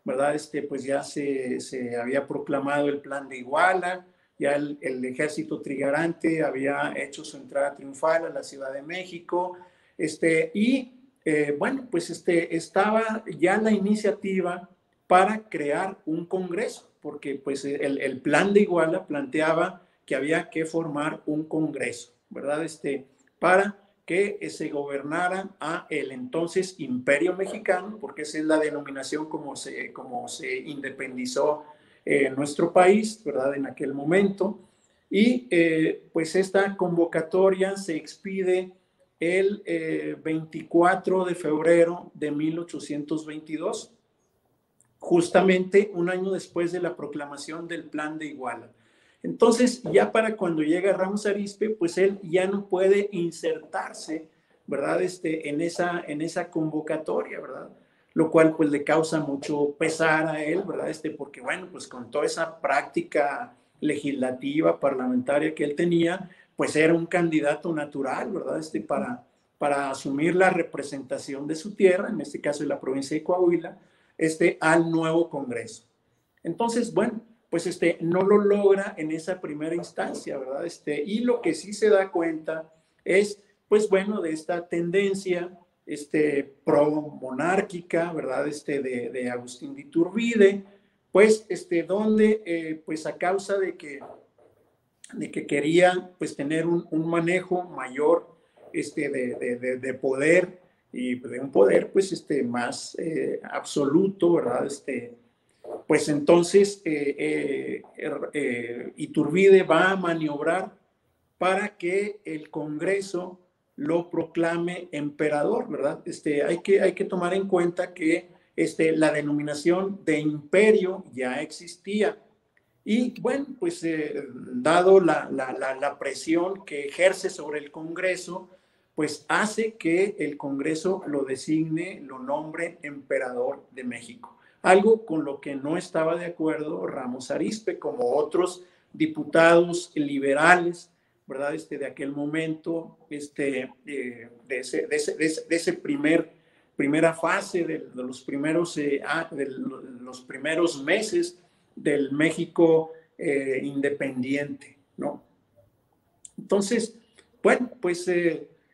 ¿verdad? Pues ya se había proclamado el plan de Iguala, ya el ejército trigarante había hecho su entrada triunfal a la Ciudad de México, y bueno, pues estaba ya la iniciativa para crear un congreso, porque pues el plan de Iguala planteaba que había que formar un congreso, ¿verdad? Para que se gobernara a el entonces Imperio Mexicano, porque esa es la denominación como se independizó nuestro país, ¿verdad? En aquel momento. Y pues esta convocatoria se expide el 24 de febrero de 1822, justamente un año después de la proclamación del Plan de Iguala. Entonces, ya para cuando llega Ramos Arizpe, pues él ya no puede insertarse, ¿verdad? En esa convocatoria, ¿verdad? Lo cual pues le causa mucho pesar a él, ¿verdad? Porque bueno, pues con toda esa práctica legislativa, parlamentaria que él tenía, pues era un candidato natural, ¿verdad? Para asumir la representación de su tierra, en este caso de la provincia de Coahuila, al nuevo Congreso. Entonces, bueno, pues no lo logra en esa primera instancia, ¿verdad? Y lo que sí se da cuenta es, pues bueno, de esta tendencia pro-monárquica, ¿verdad? De Agustín de Iturbide, pues donde, pues a causa de que quería, pues tener un manejo mayor de poder y de un poder, pues más absoluto, ¿verdad? Pues entonces Iturbide va a maniobrar para que el Congreso lo proclame emperador, ¿verdad? Hay que tomar en cuenta que la denominación de imperio ya existía. Y bueno, pues dado la presión que ejerce sobre el Congreso, pues hace que el Congreso lo designe, lo nombre emperador de México. Algo con lo que no estaba de acuerdo Ramos Arizpe, como otros diputados liberales, ¿verdad? De aquel momento, de ese primera fase de los primeros meses del México independiente, ¿no? Entonces, bueno, pues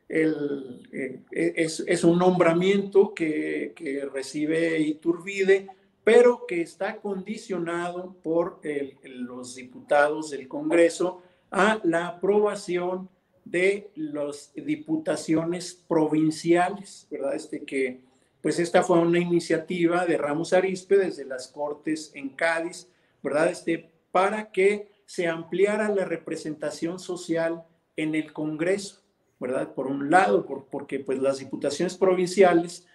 es un nombramiento que recibe Iturbide, pero que está condicionado por los diputados del Congreso a la aprobación de las diputaciones provinciales, ¿verdad? Pues esta fue una iniciativa de Ramos Arizpe desde las Cortes en Cádiz, ¿verdad? Para que se ampliara la representación social en el Congreso, ¿verdad? Por un lado, porque pues las diputaciones provinciales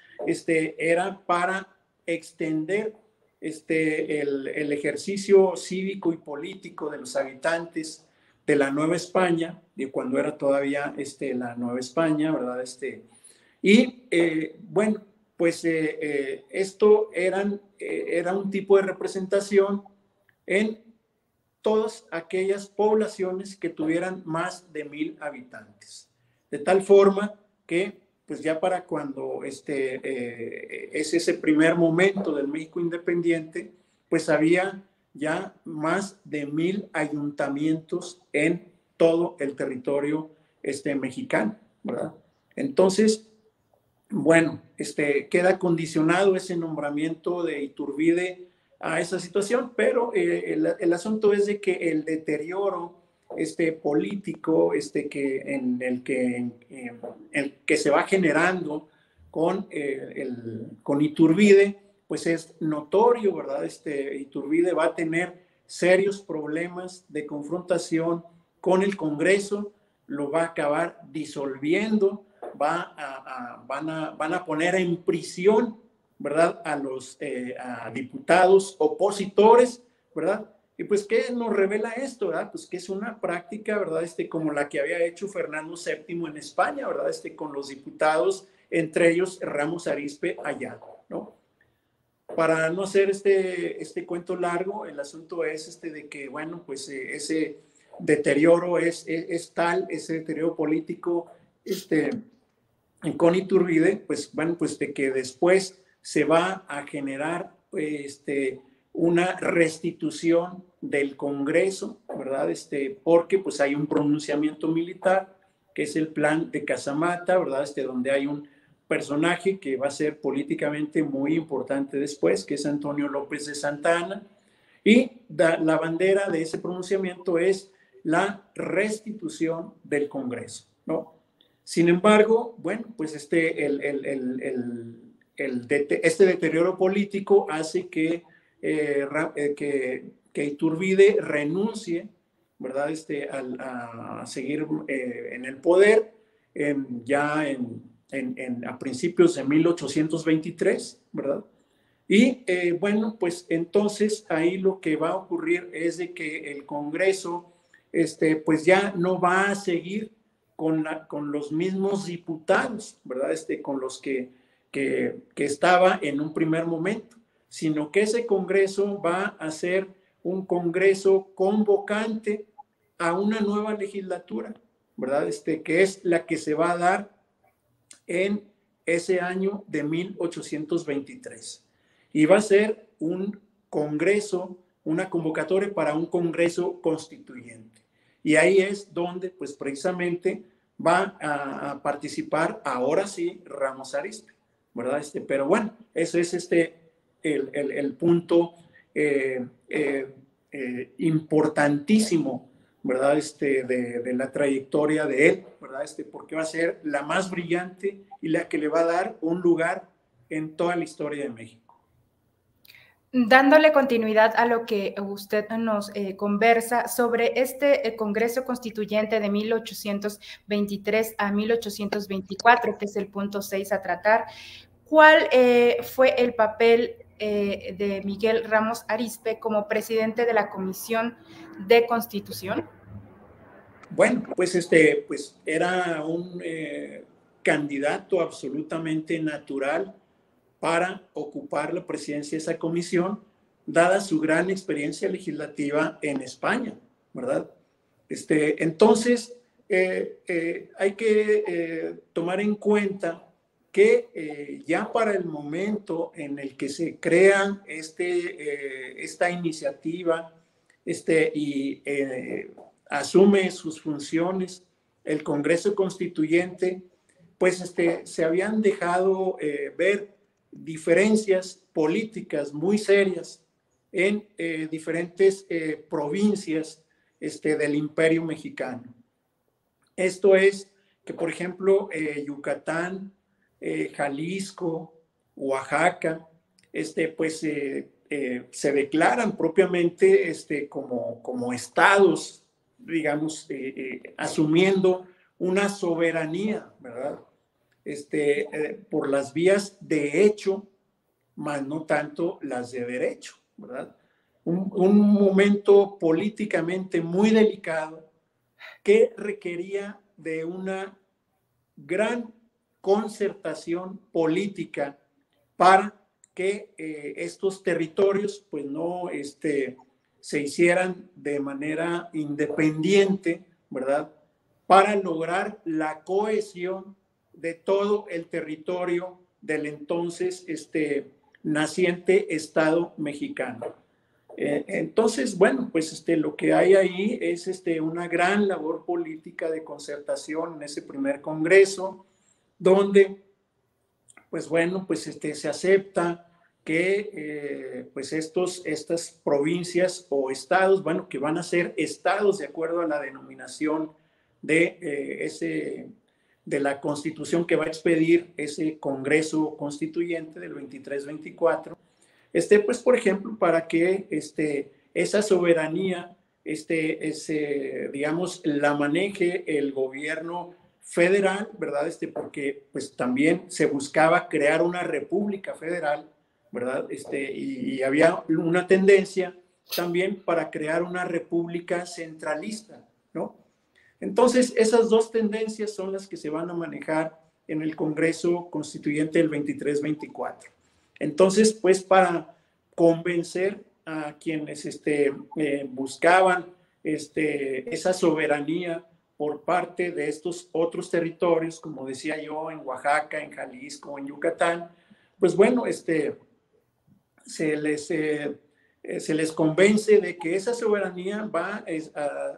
era para extender el ejercicio cívico y político de los habitantes de la Nueva España, de cuando era todavía la Nueva España, ¿verdad? Bueno, pues esto era un tipo de representación en todas aquellas poblaciones que tuvieran más de 1,000 habitantes. De tal forma que, pues ya para cuando es ese primer momento del México independiente, pues había ya más de 1,000 ayuntamientos en todo el territorio mexicano, ¿verdad? Entonces, bueno, queda condicionado ese nombramiento de Iturbide a esa situación, pero el asunto es de que el deterioro político en el que se va generando con Iturbide, pues es notorio, ¿verdad? Iturbide va a tener serios problemas de confrontación con el Congreso, lo va a acabar disolviendo, van a poner en prisión, ¿verdad? A diputados opositores, ¿verdad? Y pues, ¿qué nos revela esto, verdad? Pues que es una práctica, ¿verdad? Como la que había hecho Fernando VII en España, ¿verdad? Con los diputados, entre ellos Ramos Arizpe allá, ¿no? Para no hacer este cuento largo, el asunto es de que, bueno, pues ese deterioro es tal, ese deterioro político, con Iturbide, pues bueno, pues de que después se va a generar una restitución del Congreso, ¿verdad? Porque pues hay un pronunciamiento militar, que es el plan de Casamata, ¿verdad? Donde hay un personaje que va a ser políticamente muy importante después, que es Antonio López de Santa Anna, y la bandera de ese pronunciamiento es la restitución del Congreso, ¿no? Sin embargo, bueno, pues este deterioro político hace que Iturbide renuncie, ¿verdad? A seguir en el poder a principios de 1823, ¿verdad? Y bueno, pues entonces ahí lo que va a ocurrir es de que el Congreso, pues ya no va a seguir con los mismos diputados, ¿verdad? Con los que estaba en un primer momento, sino que ese Congreso va a ser un Congreso convocante a una nueva legislatura, ¿verdad? Que es la que se va a dar en ese año de 1823. Y va a ser un Congreso, una convocatoria para un Congreso constituyente. Y ahí es donde, pues precisamente, va a participar ahora sí Ramos Arizpe, ¿verdad? Pero bueno, eso es el punto importantísimo, ¿verdad? De la trayectoria de él, ¿verdad? Porque va a ser la más brillante y la que le va a dar un lugar en toda la historia de México. Dándole continuidad a lo que usted nos conversa sobre este Congreso Constituyente de 1823 a 1824, que es el punto 6 a tratar, ¿cuál fue el papel de Miguel Ramos Arizpe como presidente de la Comisión de Constitución? Bueno, pues pues era un candidato absolutamente natural para ocupar la presidencia de esa comisión, dada su gran experiencia legislativa en España, ¿verdad? Entonces, hay que tomar en cuenta que ya para el momento en el que se crea esta iniciativa y asume sus funciones el Congreso Constituyente, pues se habían dejado ver diferencias políticas muy serias en diferentes provincias del Imperio Mexicano. Esto es que, por ejemplo, Yucatán, Jalisco, Oaxaca, pues se declaran propiamente como estados, digamos, asumiendo una soberanía, ¿verdad? Por las vías de hecho, más no tanto las de derecho, ¿verdad? Un momento políticamente muy delicado que requería de una gran concertación política para que estos territorios pues no se hicieran de manera independiente, ¿verdad? Para lograr la cohesión de todo el territorio del entonces naciente Estado mexicano. Entonces, bueno, pues lo que hay ahí es una gran labor política de concertación en ese primer congreso, donde, pues bueno, pues se acepta que pues estas provincias o estados, bueno, que van a ser estados de acuerdo a la denominación de de la constitución que va a expedir ese Congreso Constituyente del 23-24, pues por ejemplo, para que esa soberanía, digamos, la maneje el gobierno federal, ¿verdad? Porque pues también se buscaba crear una república federal, ¿verdad? Y había una tendencia también para crear una república centralista, ¿no? Entonces, esas dos tendencias son las que se van a manejar en el Congreso Constituyente del 23-24. Entonces, pues para convencer a quienes buscaban esa soberanía por parte de estos otros territorios, como decía yo, en Oaxaca, en Jalisco, en Yucatán, pues bueno, se les convence de que esa soberanía va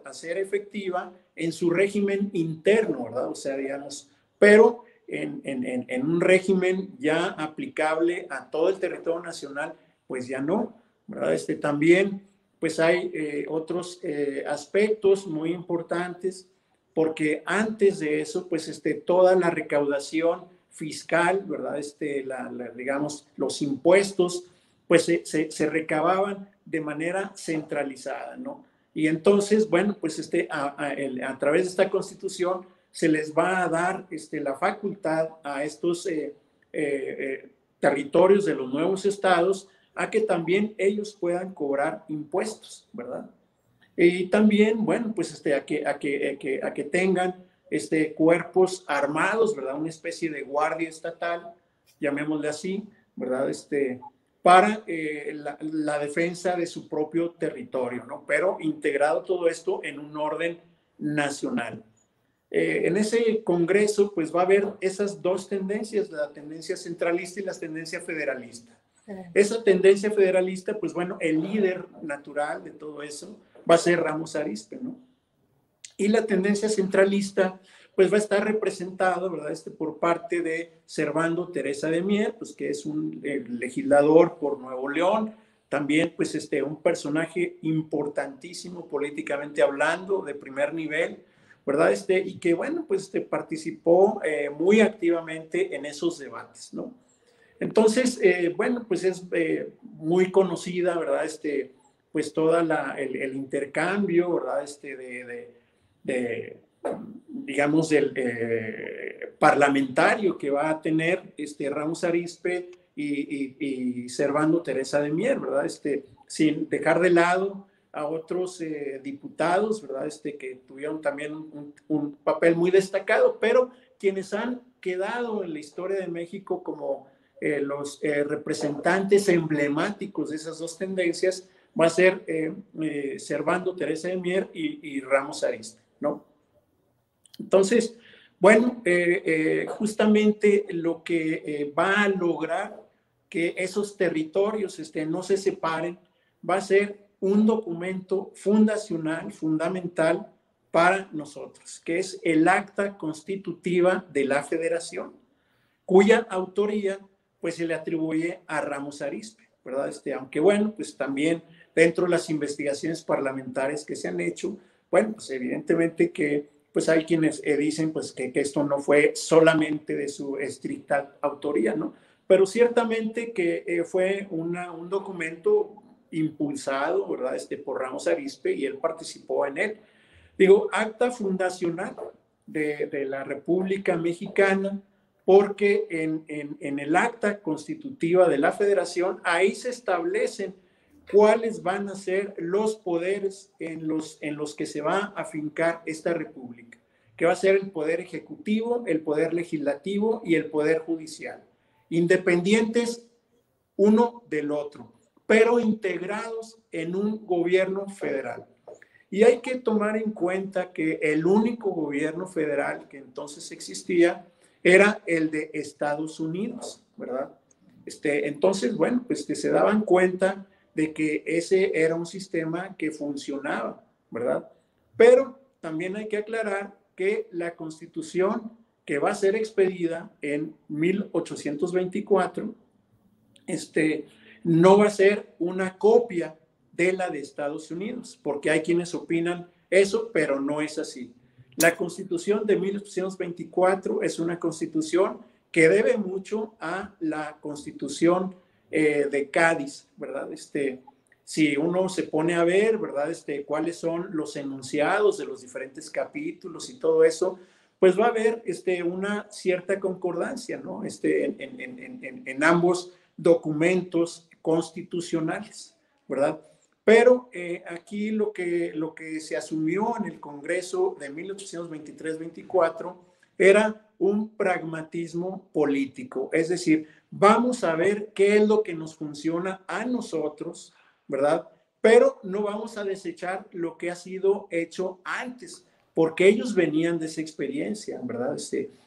a ser efectiva en su régimen interno, ¿verdad? O sea, digamos, pero en un régimen ya aplicable a todo el territorio nacional, pues ya no, ¿verdad? También, pues hay otros aspectos muy importantes, porque antes de eso, pues toda la recaudación fiscal, ¿verdad? Digamos, los impuestos, pues se recababan de manera centralizada, ¿no? Y entonces, bueno, pues a través de esta constitución se les va a dar la facultad a estos territorios de los nuevos estados a que también ellos puedan cobrar impuestos, ¿verdad? Y también, bueno, pues a que tengan cuerpos armados, ¿verdad? Una especie de guardia estatal, llamémosle así, ¿verdad? Para la defensa de su propio territorio, ¿no? Pero integrado todo esto en un orden nacional. En ese congreso, pues va a haber esas dos tendencias, la tendencia centralista y la tendencia federalista. Esa tendencia federalista, pues bueno, el líder natural de todo eso va a ser Ramos Arizpe, ¿no? Y la tendencia centralista, pues va a estar representado, ¿verdad? Por parte de Servando Teresa de Mier, pues que es un legislador por Nuevo León, también pues un personaje importantísimo políticamente hablando, de primer nivel, ¿verdad? Y que bueno, pues participó muy activamente en esos debates, ¿no? Entonces, bueno, pues es muy conocida, ¿verdad? Pues toda el intercambio, ¿verdad? Digamos, del parlamentario que va a tener Ramos Arizpe y Servando Teresa de Mier, ¿verdad? Sin dejar de lado a otros diputados, ¿verdad? Que tuvieron también un papel muy destacado, pero quienes han quedado en la historia de México como los representantes emblemáticos de esas dos tendencias va a ser Servando Teresa de Mier y Ramos Arizpe, ¿no? Entonces, bueno, justamente lo que va a lograr que esos territorios no se separen va a ser un documento fundacional, fundamental, para nosotros, que es el acta constitutiva de la Federación, cuya autoría pues se le atribuye a Ramos Arizpe, ¿verdad? Aunque bueno, pues también dentro de las investigaciones parlamentarias que se han hecho, bueno, pues evidentemente que pues hay quienes dicen pues que esto no fue solamente de su estricta autoría, ¿no? Pero ciertamente que fue un documento impulsado, ¿verdad? Por Ramos Arizpe, y él participó en él. Digo, acta fundacional de la República Mexicana, porque en el acta constitutiva de la Federación, ahí se establecen cuáles van a ser los poderes en los que se va a afincar esta república, que va a ser el poder ejecutivo, el poder legislativo y el poder judicial, independientes uno del otro, pero integrados en un gobierno federal. Y hay que tomar en cuenta que el único gobierno federal que entonces existía era el de Estados Unidos, ¿verdad? Entonces, bueno, pues se daban cuenta de que ese era un sistema que funcionaba, ¿verdad? Pero también hay que aclarar que la Constitución que va a ser expedida en 1824, no va a ser una copia de la de Estados Unidos, porque hay quienes opinan eso, pero no es así. La Constitución de 1824 es una constitución que debe mucho a la Constitución de Cádiz, ¿verdad? Si uno se pone a ver, ¿verdad? Cuáles son los enunciados de los diferentes capítulos y todo eso, pues va a haber una cierta concordancia, ¿no? En ambos documentos constitucionales, ¿verdad? Pero aquí lo que se asumió en el Congreso de 1823-24 era un pragmatismo político, es decir, vamos a ver qué es lo que nos funciona a nosotros, ¿verdad? Pero no vamos a desechar lo que ha sido hecho antes, porque ellos venían de esa experiencia, ¿verdad?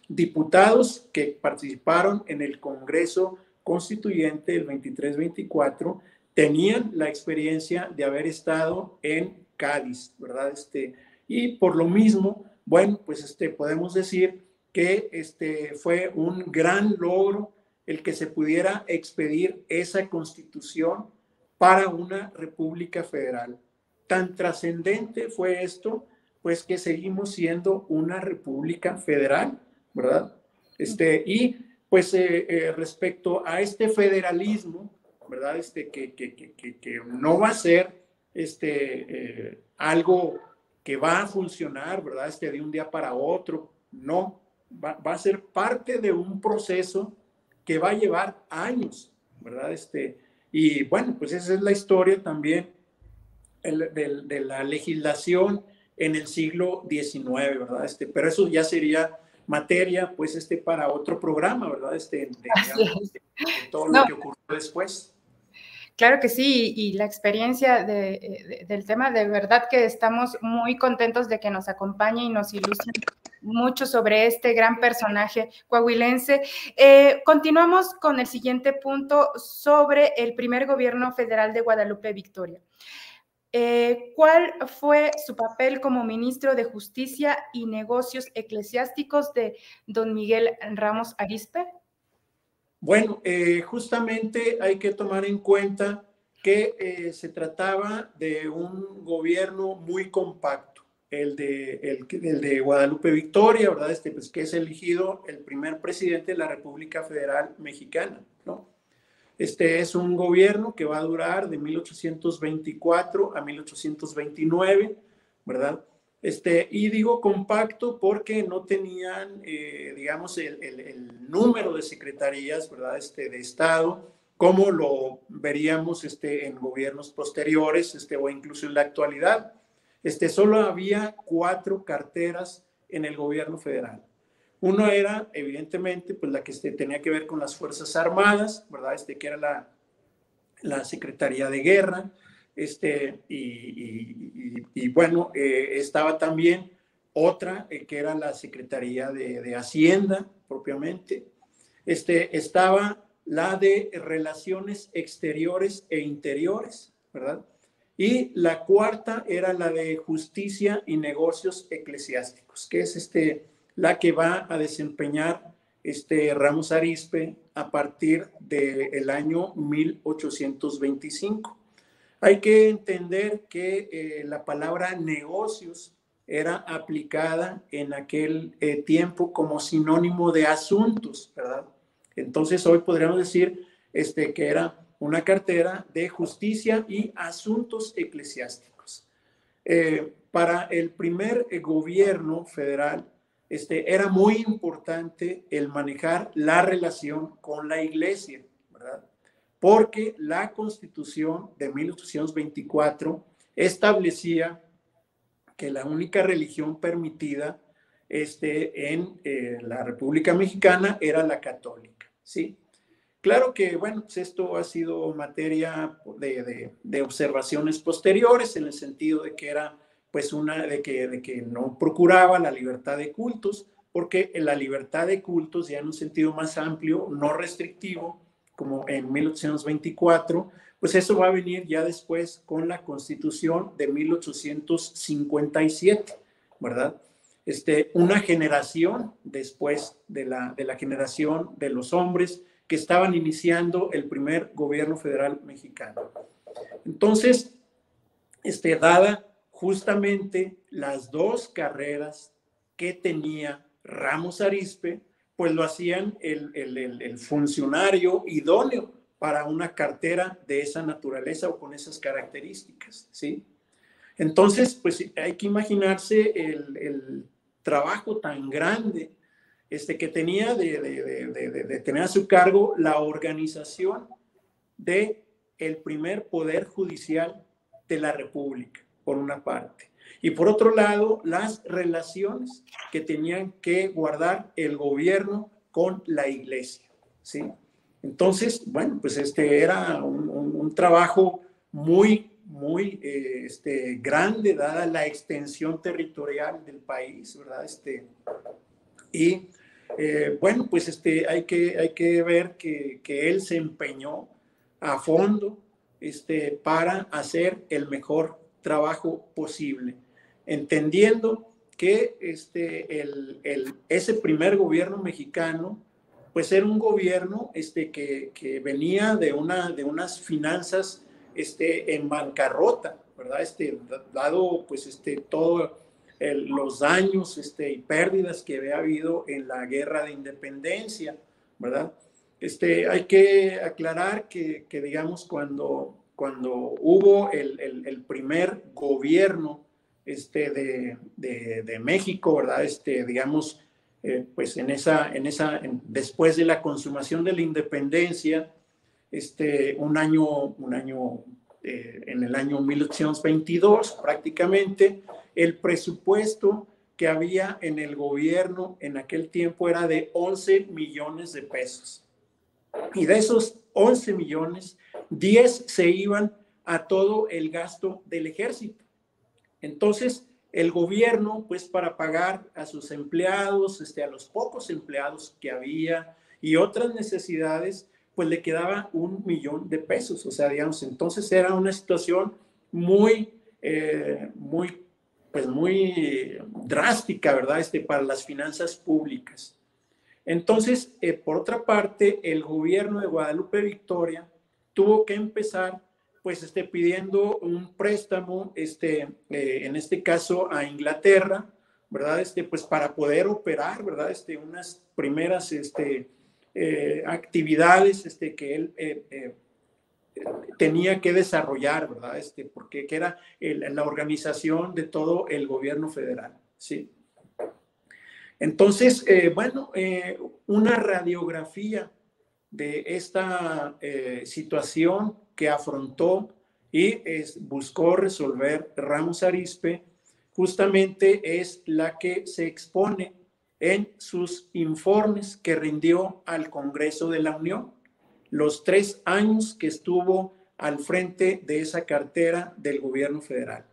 Diputados que participaron en el Congreso Constituyente del 23-24 tenían la experiencia de haber estado en Cádiz, ¿verdad? Y por lo mismo, bueno, pues podemos decir que fue un gran logro el que se pudiera expedir esa constitución para una república federal. Tan trascendente fue esto, pues que seguimos siendo una república federal, ¿verdad? Y pues respecto a este federalismo, ¿verdad? Que no va a ser algo que va a funcionar, ¿verdad? De un día para otro, no, va a ser parte de un proceso que va a llevar años, ¿verdad? Y bueno, pues esa es la historia también de la legislación en el siglo XIX, ¿verdad? Pero eso ya sería materia, pues, para otro programa, ¿verdad? Digamos, de todo lo que ocurrió después. Claro que sí, y la experiencia del tema, de verdad que estamos muy contentos de que nos acompañe y nos ilustre mucho sobre este gran personaje coahuilense. Continuamos con el siguiente punto sobre el primer gobierno federal de Guadalupe Victoria. ¿Cuál fue su papel como ministro de Justicia y Negocios Eclesiásticos de don Miguel Ramos Arizpe? Bueno, justamente hay que tomar en cuenta que se trataba de un gobierno muy compacto, el de Guadalupe Victoria, ¿verdad? Pues, que es elegido el primer presidente de la República Federal Mexicana, ¿no? Es un gobierno que va a durar de 1824 a 1829, ¿verdad? Y digo compacto porque no tenían, digamos, el número de secretarías, ¿verdad? De Estado, como lo veríamos en gobiernos posteriores, o incluso en la actualidad. Solo había 4 carteras en el gobierno federal. Uno era, evidentemente, pues la que tenía que ver con las Fuerzas Armadas, ¿verdad? Que era la Secretaría de Guerra, y bueno, estaba también otra que era la Secretaría de Hacienda, propiamente. Estaba la de Relaciones Exteriores e Interiores, ¿verdad? Y la cuarta era la de Justicia y Negocios Eclesiásticos, que es la que va a desempeñar Ramos Arizpe a partir del año 1825. Hay que entender que la palabra negocios era aplicada en aquel tiempo como sinónimo de asuntos, ¿verdad? Entonces hoy podríamos decir que era una cartera de justicia y asuntos eclesiásticos. Para el primer gobierno federal, era muy importante el manejar la relación con la iglesia, ¿verdad? Porque la Constitución de 1824 establecía que la única religión permitida en la República Mexicana era la católica, ¿sí? Claro que, bueno, pues esto ha sido materia de observaciones posteriores en el sentido de que era, pues, de que no procuraba la libertad de cultos, porque la libertad de cultos, ya en un sentido más amplio, no restrictivo, como en 1824, pues eso va a venir ya después con la Constitución de 1857, ¿verdad? Una generación después de la generación de los hombres que estaban iniciando el primer gobierno federal mexicano. Entonces, dada justamente las dos carreras que tenía Ramos Arizpe, pues lo hacían el funcionario idóneo para una cartera de esa naturaleza o con esas características, ¿sí? Entonces, pues hay que imaginarse el trabajo tan grande que tenía de tener a su cargo la organización de el primer poder judicial de la República, por una parte. Y por otro lado, las relaciones que tenían que guardar el gobierno con la iglesia, ¿sí? Entonces, bueno, pues era un trabajo muy grande, dada la extensión territorial del país, ¿verdad? Y bueno, pues hay que ver que él se empeñó a fondo para hacer el mejor trabajo posible, entendiendo que ese primer gobierno mexicano pues era un gobierno que venía de unas finanzas en bancarrota, ¿verdad? Dado pues todo los daños y pérdidas que había habido en la guerra de independencia, ¿verdad? Hay que aclarar que digamos, cuando hubo el primer gobierno de México, ¿verdad? Digamos, pues después de la consumación de la independencia, un año en el año 1822 prácticamente, el presupuesto que había en el gobierno en aquel tiempo era de 11 millones de pesos. Y de esos 11 millones, 10 se iban a todo el gasto del ejército. Entonces, el gobierno, pues para pagar a sus empleados, a los pocos empleados que había y otras necesidades, pues le quedaba 1 millón de pesos. O sea, digamos, entonces era una situación muy drástica, ¿verdad? Para las finanzas públicas. Entonces, por otra parte, el gobierno de Guadalupe Victoria tuvo que empezar, pues, pidiendo un préstamo, en este caso a Inglaterra, ¿verdad? Pues para poder operar, ¿verdad? Unas primeras actividades que él tenía que desarrollar, ¿verdad? Porque que era la organización de todo el gobierno federal, ¿sí? Entonces, bueno, una radiografía de esta situación que afrontó y buscó resolver Ramos Arizpe, justamente es la que se expone en sus informes que rindió al Congreso de la Unión, los 3 años que estuvo al frente de esa cartera del gobierno federal.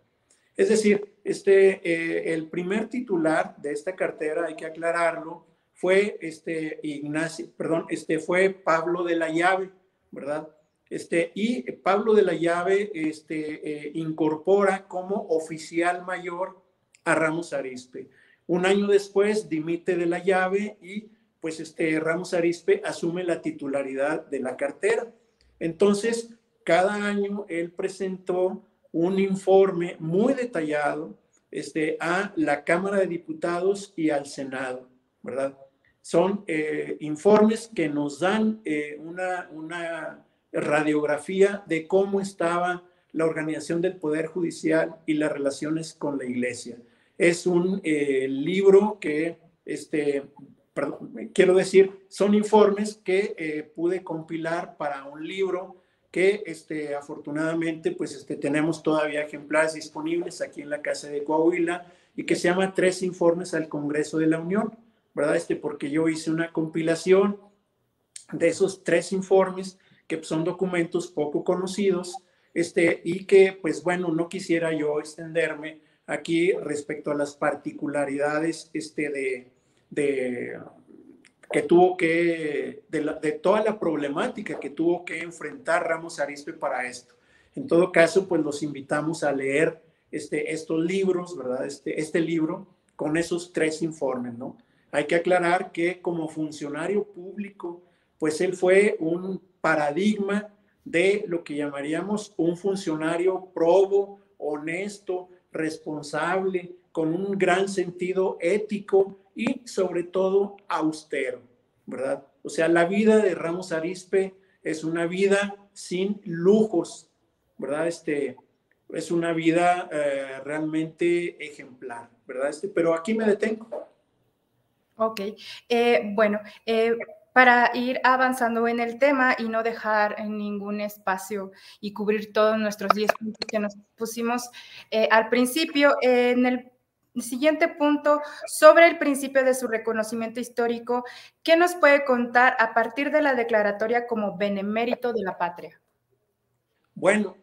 Es decir, el primer titular de esta cartera, hay que aclararlo, fue fue Pablo de la Llave, ¿verdad? Y Pablo de la Llave incorpora como oficial mayor a Ramos Arizpe. Un año después dimite de la Llave y pues Ramos Arizpe asume la titularidad de la cartera. Entonces, cada año él presentó un informe muy detallado a la Cámara de Diputados y al Senado, ¿verdad? Son informes que nos dan una radiografía de cómo estaba la organización del Poder Judicial y las relaciones con la Iglesia. Es un libro que, perdón, quiero decir, son informes que pude compilar para un libro que afortunadamente pues tenemos todavía ejemplares disponibles aquí en la Casa de Coahuila y que se llama 3 informes al Congreso de la Unión, ¿verdad? Porque yo hice una compilación de esos 3 informes que son documentos poco conocidos, y que, pues bueno, no quisiera yo extenderme aquí respecto a las particularidades que tuvo que, de toda la problemática que tuvo que enfrentar Ramos Arizpe para esto. En todo caso, pues los invitamos a leer estos libros, ¿verdad? Este libro con esos 3 informes, ¿no? Hay que aclarar que como funcionario público, pues él fue un paradigma de lo que llamaríamos un funcionario probo, honesto, responsable, con un gran sentido ético y sobre todo austero, ¿verdad? O sea, la vida de Ramos Arizpe es una vida sin lujos, ¿verdad? Es una vida realmente ejemplar, ¿verdad? Pero aquí me detengo. Ok, bueno, para ir avanzando en el tema y no dejar en ningún espacio y cubrir todos nuestros 10 puntos que nos pusimos al principio, en el siguiente punto, sobre el principio de su reconocimiento histórico, ¿qué nos puede contar a partir de la declaratoria como benemérito de la patria? Bueno,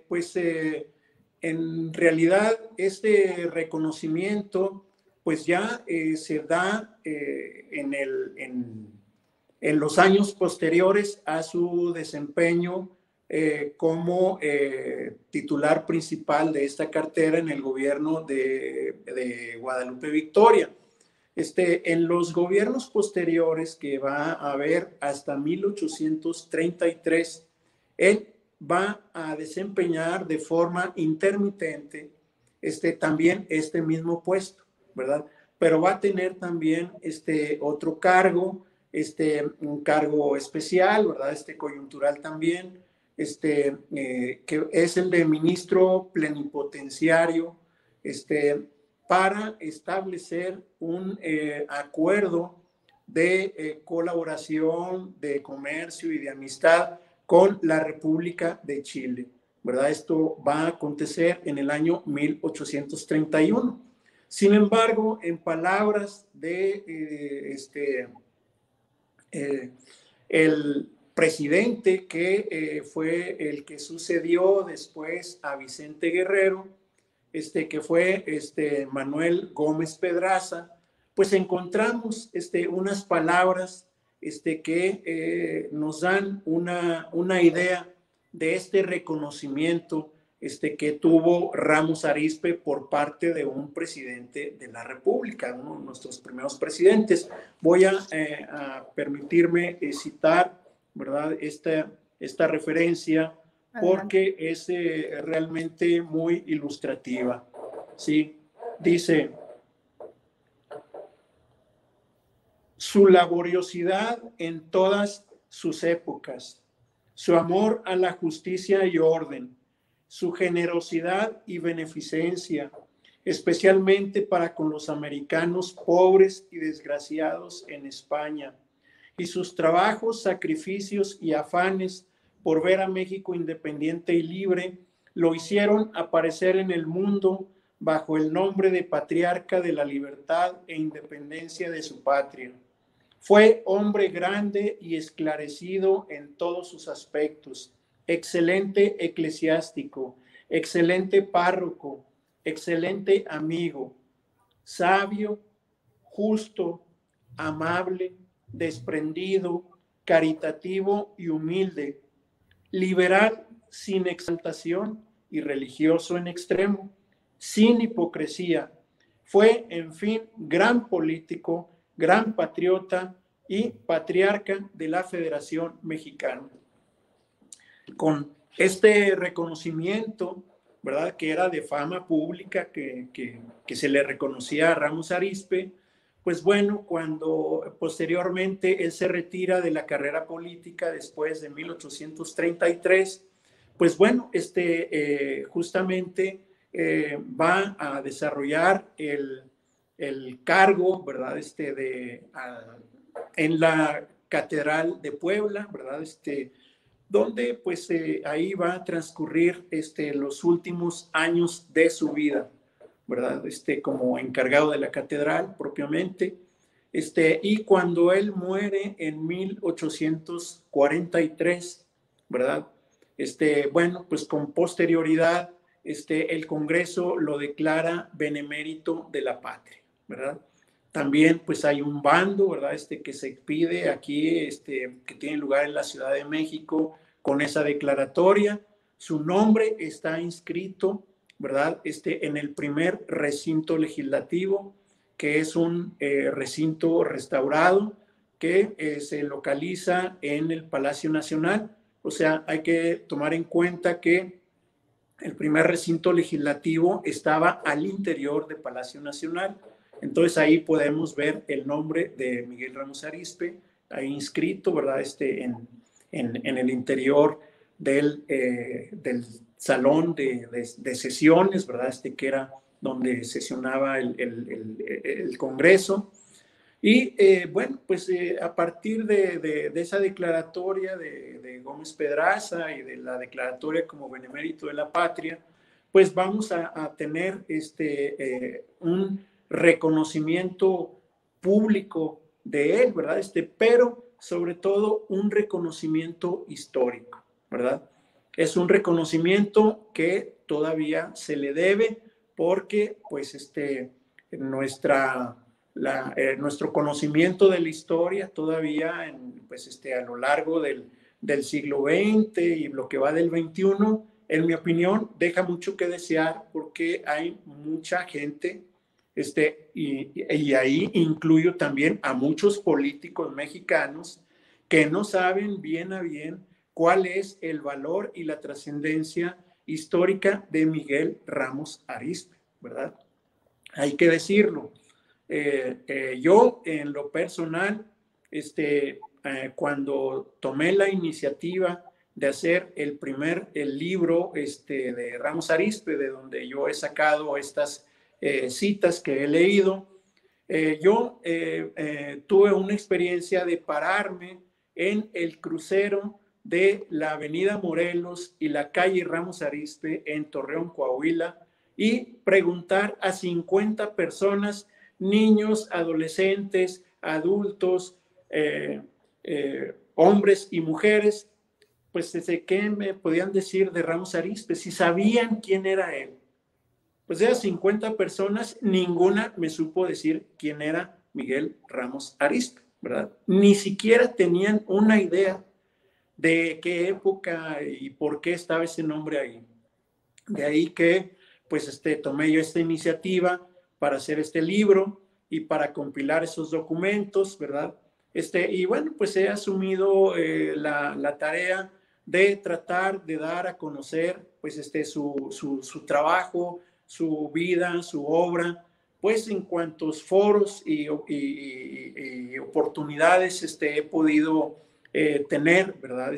pues en realidad este reconocimiento pues ya se da en los años posteriores a su desempeño como titular principal de esta cartera en el gobierno de Guadalupe Victoria. En los gobiernos posteriores que va a haber hasta 1833, él va a desempeñar de forma intermitente también este mismo puesto, ¿verdad? Pero va a tener también otro cargo, un cargo especial, ¿verdad? Coyuntural también, que es el de ministro plenipotenciario, para establecer un acuerdo de colaboración, de comercio y de amistad con la República de Chile, ¿verdad? Esto va a acontecer en el año 1831. Sin embargo, en palabras de el presidente que fue el que sucedió después a Vicente Guerrero, que fue Manuel Gómez Pedraza, pues encontramos unas palabras que nos dan una idea de este reconocimiento que tuvo Ramos Arizpe por parte de un presidente de la República, uno de nuestros primeros presidentes. Voy a permitirme citar, ¿verdad? Esta referencia porque es realmente muy ilustrativa. ¿Sí? Dice, su laboriosidad en todas sus épocas, su amor a la justicia y orden, su generosidad y beneficencia, especialmente para con los americanos pobres y desgraciados en España, y sus trabajos, sacrificios y afanes por ver a México independiente y libre, lo hicieron aparecer en el mundo bajo el nombre de patriarca de la libertad e independencia de su patria. Fue hombre grande y esclarecido en todos sus aspectos, excelente eclesiástico, excelente párroco, excelente amigo, sabio, justo, amable, desprendido, caritativo y humilde, liberal sin exaltación y religioso en extremo, sin hipocresía. Fue, en fin, gran político, gran patriota y patriarca de la Federación Mexicana. Con este reconocimiento, ¿verdad?, que era de fama pública, que se le reconocía a Ramos Arizpe, pues bueno, cuando posteriormente él se retira de la carrera política después de 1833, pues bueno, justamente va a desarrollar el cargo, ¿verdad?, en la Catedral de Puebla, ¿verdad?, donde pues ahí va a transcurrir los últimos años de su vida, ¿verdad? Como encargado de la catedral propiamente. Y cuando él muere en 1843, ¿verdad? Bueno, pues con posterioridad, el Congreso lo declara benemérito de la patria, ¿verdad? También pues hay un bando, ¿verdad?, que se pide aquí, que tiene lugar en la Ciudad de México con esa declaratoria. Su nombre está inscrito, ¿verdad?, en el primer recinto legislativo, que es un recinto restaurado que se localiza en el Palacio Nacional. O sea, hay que tomar en cuenta que el primer recinto legislativo estaba al interior del Palacio Nacional. Entonces ahí podemos ver el nombre de Miguel Ramos Arizpe, ahí inscrito, ¿verdad?, en el interior del salón de sesiones, ¿verdad?, que era donde sesionaba el Congreso. Y bueno, pues a partir de esa declaratoria de Gómez Pedraza y de la declaratoria como benemérito de la patria, pues vamos a tener un reconocimiento público de él, ¿verdad? Pero sobre todo un reconocimiento histórico, ¿verdad? Es un reconocimiento que todavía se le debe porque pues nuestro conocimiento de la historia todavía pues a lo largo del siglo XX y lo que va del XXI, en mi opinión, deja mucho que desear porque hay mucha gente, y ahí incluyo también a muchos políticos mexicanos que no saben bien a bien cuál es el valor y la trascendencia histórica de Miguel Ramos Arizpe, ¿verdad? Hay que decirlo. Yo, en lo personal, cuando tomé la iniciativa de hacer el libro de Ramos Arizpe, de donde yo he sacado estas citas que he leído, yo tuve una experiencia de pararme en el crucero de la Avenida Morelos y la calle Ramos Arizpe en Torreón, Coahuila, y preguntar a 50 personas, niños, adolescentes, adultos, hombres y mujeres, pues desde qué me podían decir de Ramos Arizpe, si sabían quién era él. Pues de esas 50 personas, ninguna me supo decir quién era Miguel Ramos Arizpe, ¿verdad? Ni siquiera tenían una idea de qué época y por qué estaba ese nombre ahí. De ahí que pues tomé yo esta iniciativa para hacer este libro y para compilar esos documentos, ¿verdad? Y bueno, pues he asumido la tarea de tratar de dar a conocer pues su trabajo, su vida, su obra, pues en cuantos foros y oportunidades he podido tener, ¿verdad?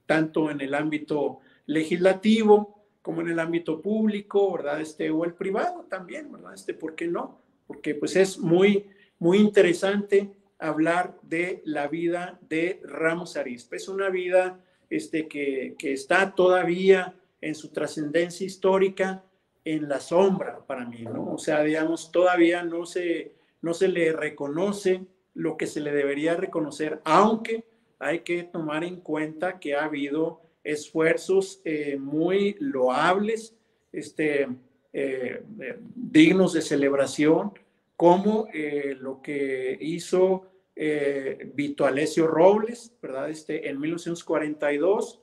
Tanto en el ámbito legislativo como en el ámbito público, ¿verdad? O el privado también, ¿verdad? ¿Por qué no? Porque pues es muy, muy interesante hablar de la vida de Ramos Arizpe. Es una vida que está todavía en su trascendencia histórica en la sombra para mí, ¿no? O sea, digamos, todavía no se le reconoce lo que se le debería reconocer, aunque hay que tomar en cuenta que ha habido esfuerzos muy loables, dignos de celebración, como lo que hizo Vito Alessio Robles, ¿verdad? En 1942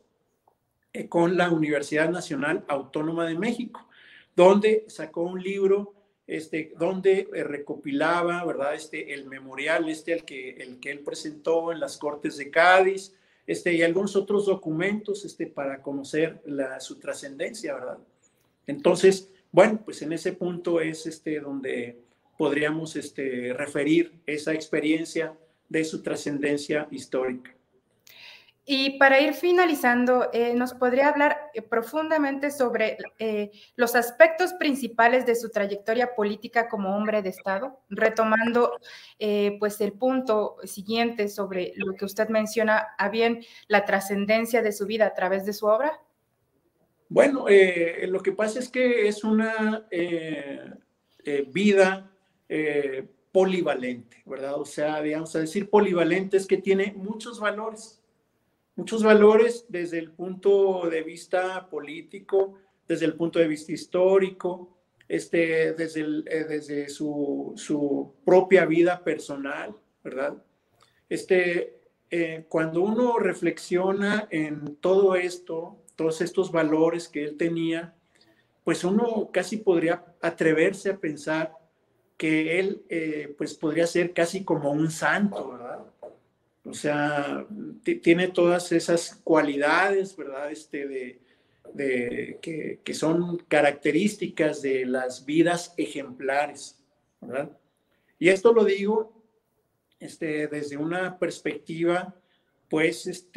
con la Universidad Nacional Autónoma de México, donde sacó un libro donde recopilaba, ¿verdad? El memorial, el que él presentó en las Cortes de Cádiz, y algunos otros documentos, para conocer su trascendencia, ¿verdad? Entonces, bueno, pues en ese punto es donde podríamos referir esa experiencia de su trascendencia histórica. Y para ir finalizando, ¿nos podría hablar profundamente sobre los aspectos principales de su trayectoria política como hombre de Estado? Retomando pues el punto siguiente sobre lo que usted menciona, ¿a bien la trascendencia de su vida a través de su obra? Bueno, lo que pasa es que es una vida polivalente, ¿verdad? O sea, digamos, a decir polivalente es que tiene muchos valores desde el punto de vista político, desde el punto de vista histórico, desde su propia vida personal, ¿verdad? Cuando uno reflexiona en todo esto, todos estos valores que él tenía, pues uno casi podría atreverse a pensar que él pues podría ser casi como un santo, ¿verdad? O sea, tiene todas esas cualidades, ¿verdad? Que son características de las vidas ejemplares, ¿verdad? Y esto lo digo desde una perspectiva, pues,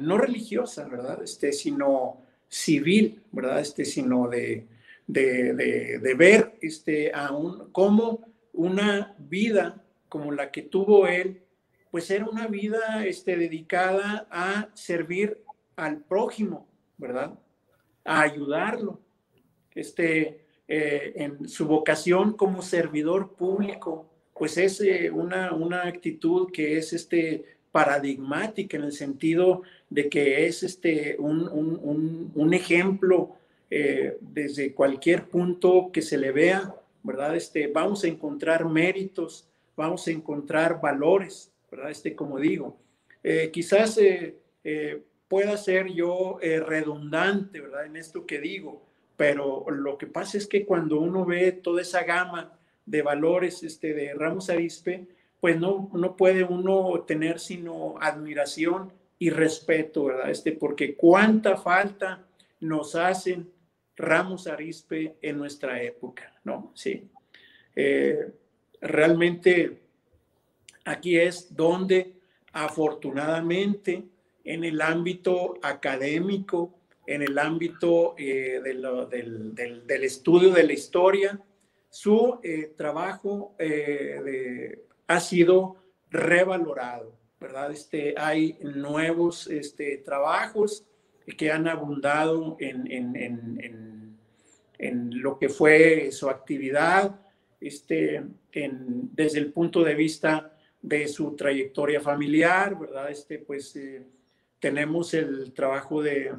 no religiosa, ¿verdad? Sino civil, ¿verdad? Sino de ver, cómo una vida como la que tuvo él, pues era una vida, dedicada a servir al prójimo, ¿verdad? A ayudarlo, en su vocación como servidor público, pues es una actitud que es paradigmática en el sentido de que es un ejemplo desde cualquier punto que se le vea, ¿verdad? Vamos a encontrar méritos, vamos a encontrar valores, ¿verdad? Como digo, quizás pueda ser yo redundante, ¿verdad? En esto que digo, pero lo que pasa es que cuando uno ve toda esa gama de valores de Ramos Arizpe, pues no puede uno tener sino admiración y respeto, ¿verdad? Porque cuánta falta nos hacen Ramos Arizpe en nuestra época, ¿no? Sí. Realmente aquí es donde afortunadamente en el ámbito académico, en el ámbito del estudio de la historia, su trabajo ha sido revalorado, ¿verdad? Hay nuevos trabajos que han abundado en lo que fue su actividad, desde el punto de vista de su trayectoria familiar, ¿verdad? Pues tenemos el trabajo de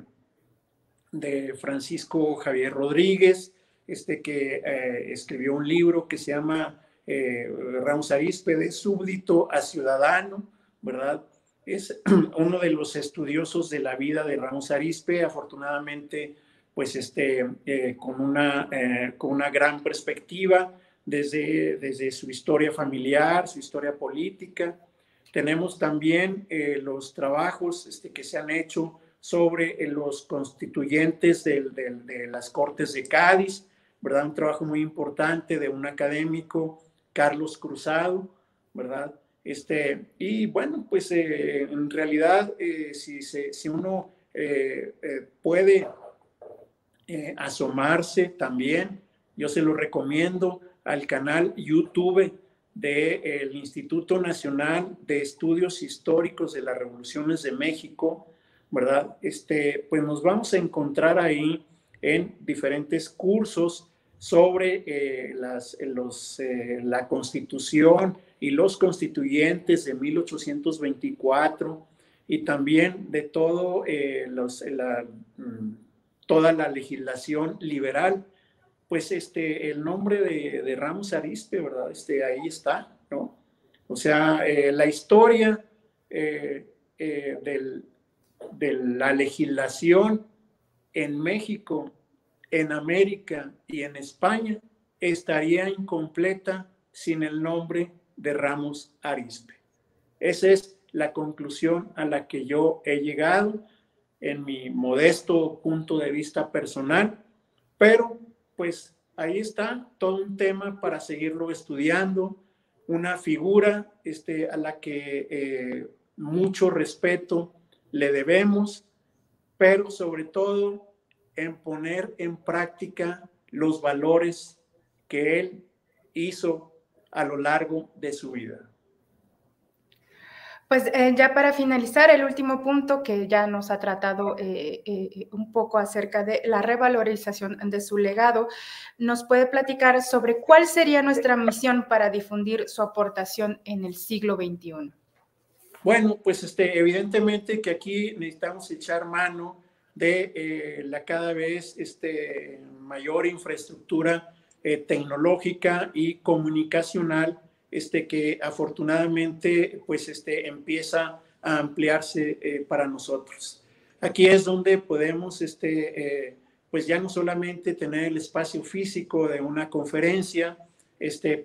Francisco Javier Rodríguez, que escribió un libro que se llama Ramos Arizpe, de súbdito a ciudadano, ¿verdad? Es uno de los estudiosos de la vida de Ramos Arizpe, afortunadamente, pues con una gran perspectiva desde su historia familiar, su historia política. Tenemos también los trabajos que se han hecho sobre los constituyentes de las Cortes de Cádiz, ¿verdad? Un trabajo muy importante de un académico, Carlos Cruzado, ¿verdad? Y bueno, pues en realidad, si uno puede asomarse también, yo se lo recomiendo al canal YouTube del Instituto Nacional de Estudios Históricos de las Revoluciones de México, ¿verdad? Pues nos vamos a encontrar ahí en diferentes cursos sobre la Constitución y los constituyentes de 1824 y también de toda la legislación liberal. Pues el nombre de Ramos Arizpe, ¿verdad? Ahí está, ¿no? O sea, la historia de la legislación en México, en América y en España estaría incompleta sin el nombre de Ramos Arizpe. Esa es la conclusión a la que yo he llegado en mi modesto punto de vista personal, pero pues ahí está todo un tema para seguirlo estudiando, una figura a la que mucho respeto le debemos, pero sobre todo en poner en práctica los valores que él hizo a lo largo de su vida. Pues ya para finalizar, el último punto que ya nos ha tratado un poco acerca de la revalorización de su legado, ¿nos puede platicar sobre cuál sería nuestra misión para difundir su aportación en el siglo XXI? Bueno, pues evidentemente que aquí necesitamos echar mano de la cada vez mayor infraestructura tecnológica y comunicacional que afortunadamente pues empieza a ampliarse para nosotros. Aquí es donde podemos pues ya no solamente tener el espacio físico de una conferencia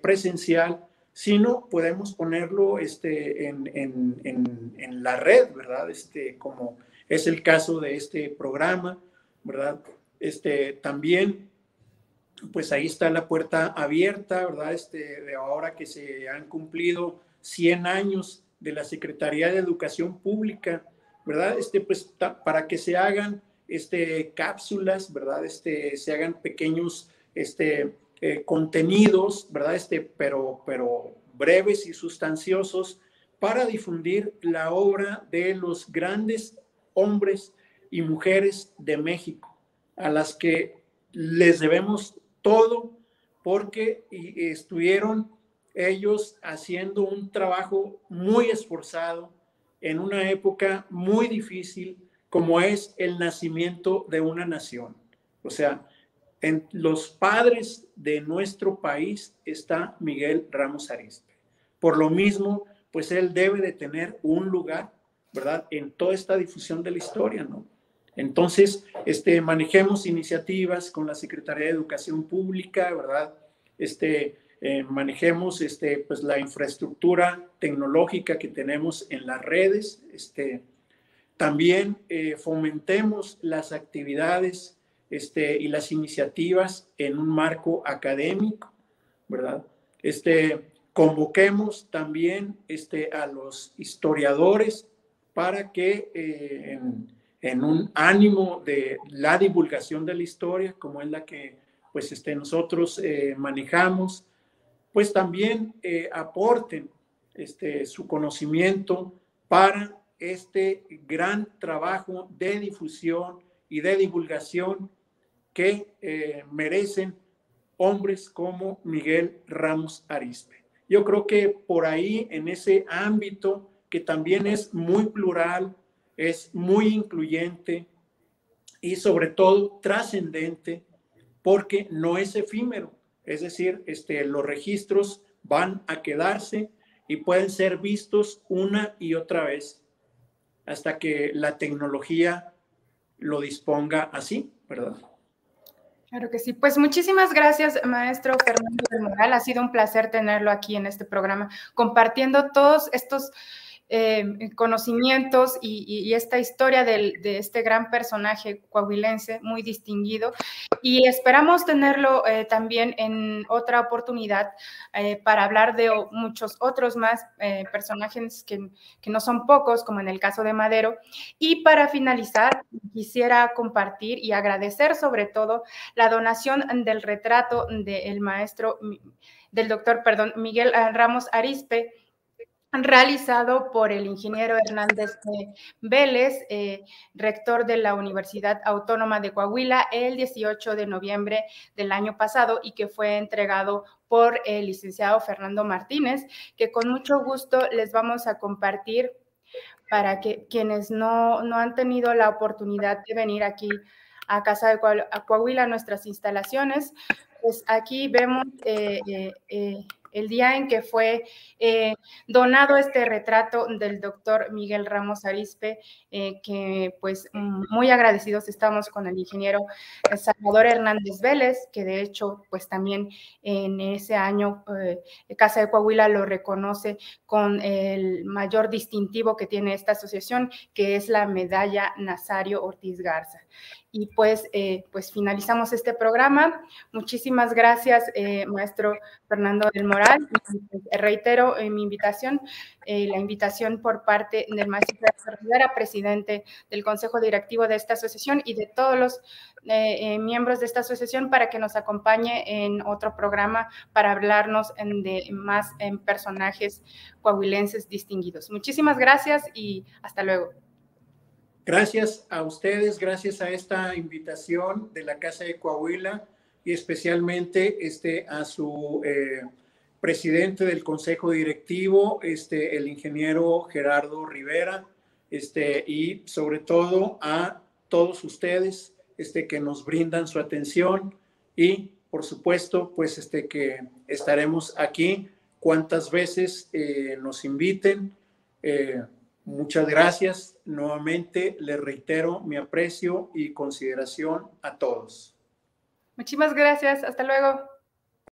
presencial, sino podemos ponerlo en la red, ¿verdad? Como es el caso de este programa, ¿verdad? También, pues ahí está la puerta abierta, ¿verdad? De ahora que se han cumplido 100 años de la Secretaría de Educación Pública, ¿verdad? Pues para que se hagan cápsulas, ¿verdad? Se hagan pequeños contenidos, ¿verdad? Pero breves y sustanciosos para difundir la obra de los grandes hombres y mujeres de México, a las que les debemos todo porque estuvieron ellos haciendo un trabajo muy esforzado en una época muy difícil como es el nacimiento de una nación. O sea, en los padres de nuestro país está Miguel Ramos Arizpe. Por lo mismo, pues él debe de tener un lugar, ¿verdad? En toda esta difusión de la historia, ¿no? Entonces, manejemos iniciativas con la Secretaría de Educación Pública, ¿verdad? Manejemos pues la infraestructura tecnológica que tenemos en las redes, también fomentemos las actividades y las iniciativas en un marco académico, ¿verdad? Convoquemos también a los historiadores para que en un ánimo de la divulgación de la historia, como es la que pues nosotros manejamos, pues también aporten su conocimiento para este gran trabajo de difusión y de divulgación que merecen hombres como Miguel Ramos Arizpe. Yo creo que por ahí, en ese ámbito que también es muy plural, es muy incluyente y sobre todo trascendente, porque no es efímero. Es decir, los registros van a quedarse y pueden ser vistos una y otra vez hasta que la tecnología lo disponga así, ¿verdad? Claro que sí. Pues muchísimas gracias, maestro Fernando del Moral. Ha sido un placer tenerlo aquí en este programa, compartiendo todos estos conocimientos y esta historia de este gran personaje coahuilense muy distinguido, y esperamos tenerlo también en otra oportunidad para hablar de muchos otros más personajes que no son pocos, como en el caso de Madero. Y para finalizar, quisiera compartir y agradecer sobre todo la donación del retrato del doctor Miguel Ramos Arizpe, realizado por el ingeniero Hernández Vélez, rector de la Universidad Autónoma de Coahuila, el 18 de noviembre del año pasado, y que fue entregado por el licenciado Fernando Martínez, que con mucho gusto les vamos a compartir para que quienes no han tenido la oportunidad de venir aquí a Casa de Coahuila, a nuestras instalaciones, pues aquí vemos el día en que fue donado este retrato del doctor Miguel Ramos Arizpe, que pues muy agradecidos estamos con el ingeniero Salvador Hernández Vélez, que de hecho pues también en ese año Casa de Coahuila lo reconoce con el mayor distintivo que tiene esta asociación, que es la medalla Nazario Ortiz Garza. Y pues finalizamos este programa. Muchísimas gracias, maestro Fernando del Moral. Reitero mi invitación, la invitación por parte del maestro Rivera, presidente del Consejo Directivo de esta asociación, y de todos los miembros de esta asociación, para que nos acompañe en otro programa para hablarnos de más personajes coahuilenses distinguidos. Muchísimas gracias y hasta luego. Gracias a ustedes, gracias a esta invitación de la Casa de Coahuila y especialmente a su presidente del Consejo Directivo, el ingeniero Gerardo Rivera, y sobre todo a todos ustedes que nos brindan su atención y, por supuesto, pues que estaremos aquí cuantas veces nos inviten. Muchas gracias. Nuevamente les reitero mi aprecio y consideración a todos. Muchísimas gracias. Hasta luego.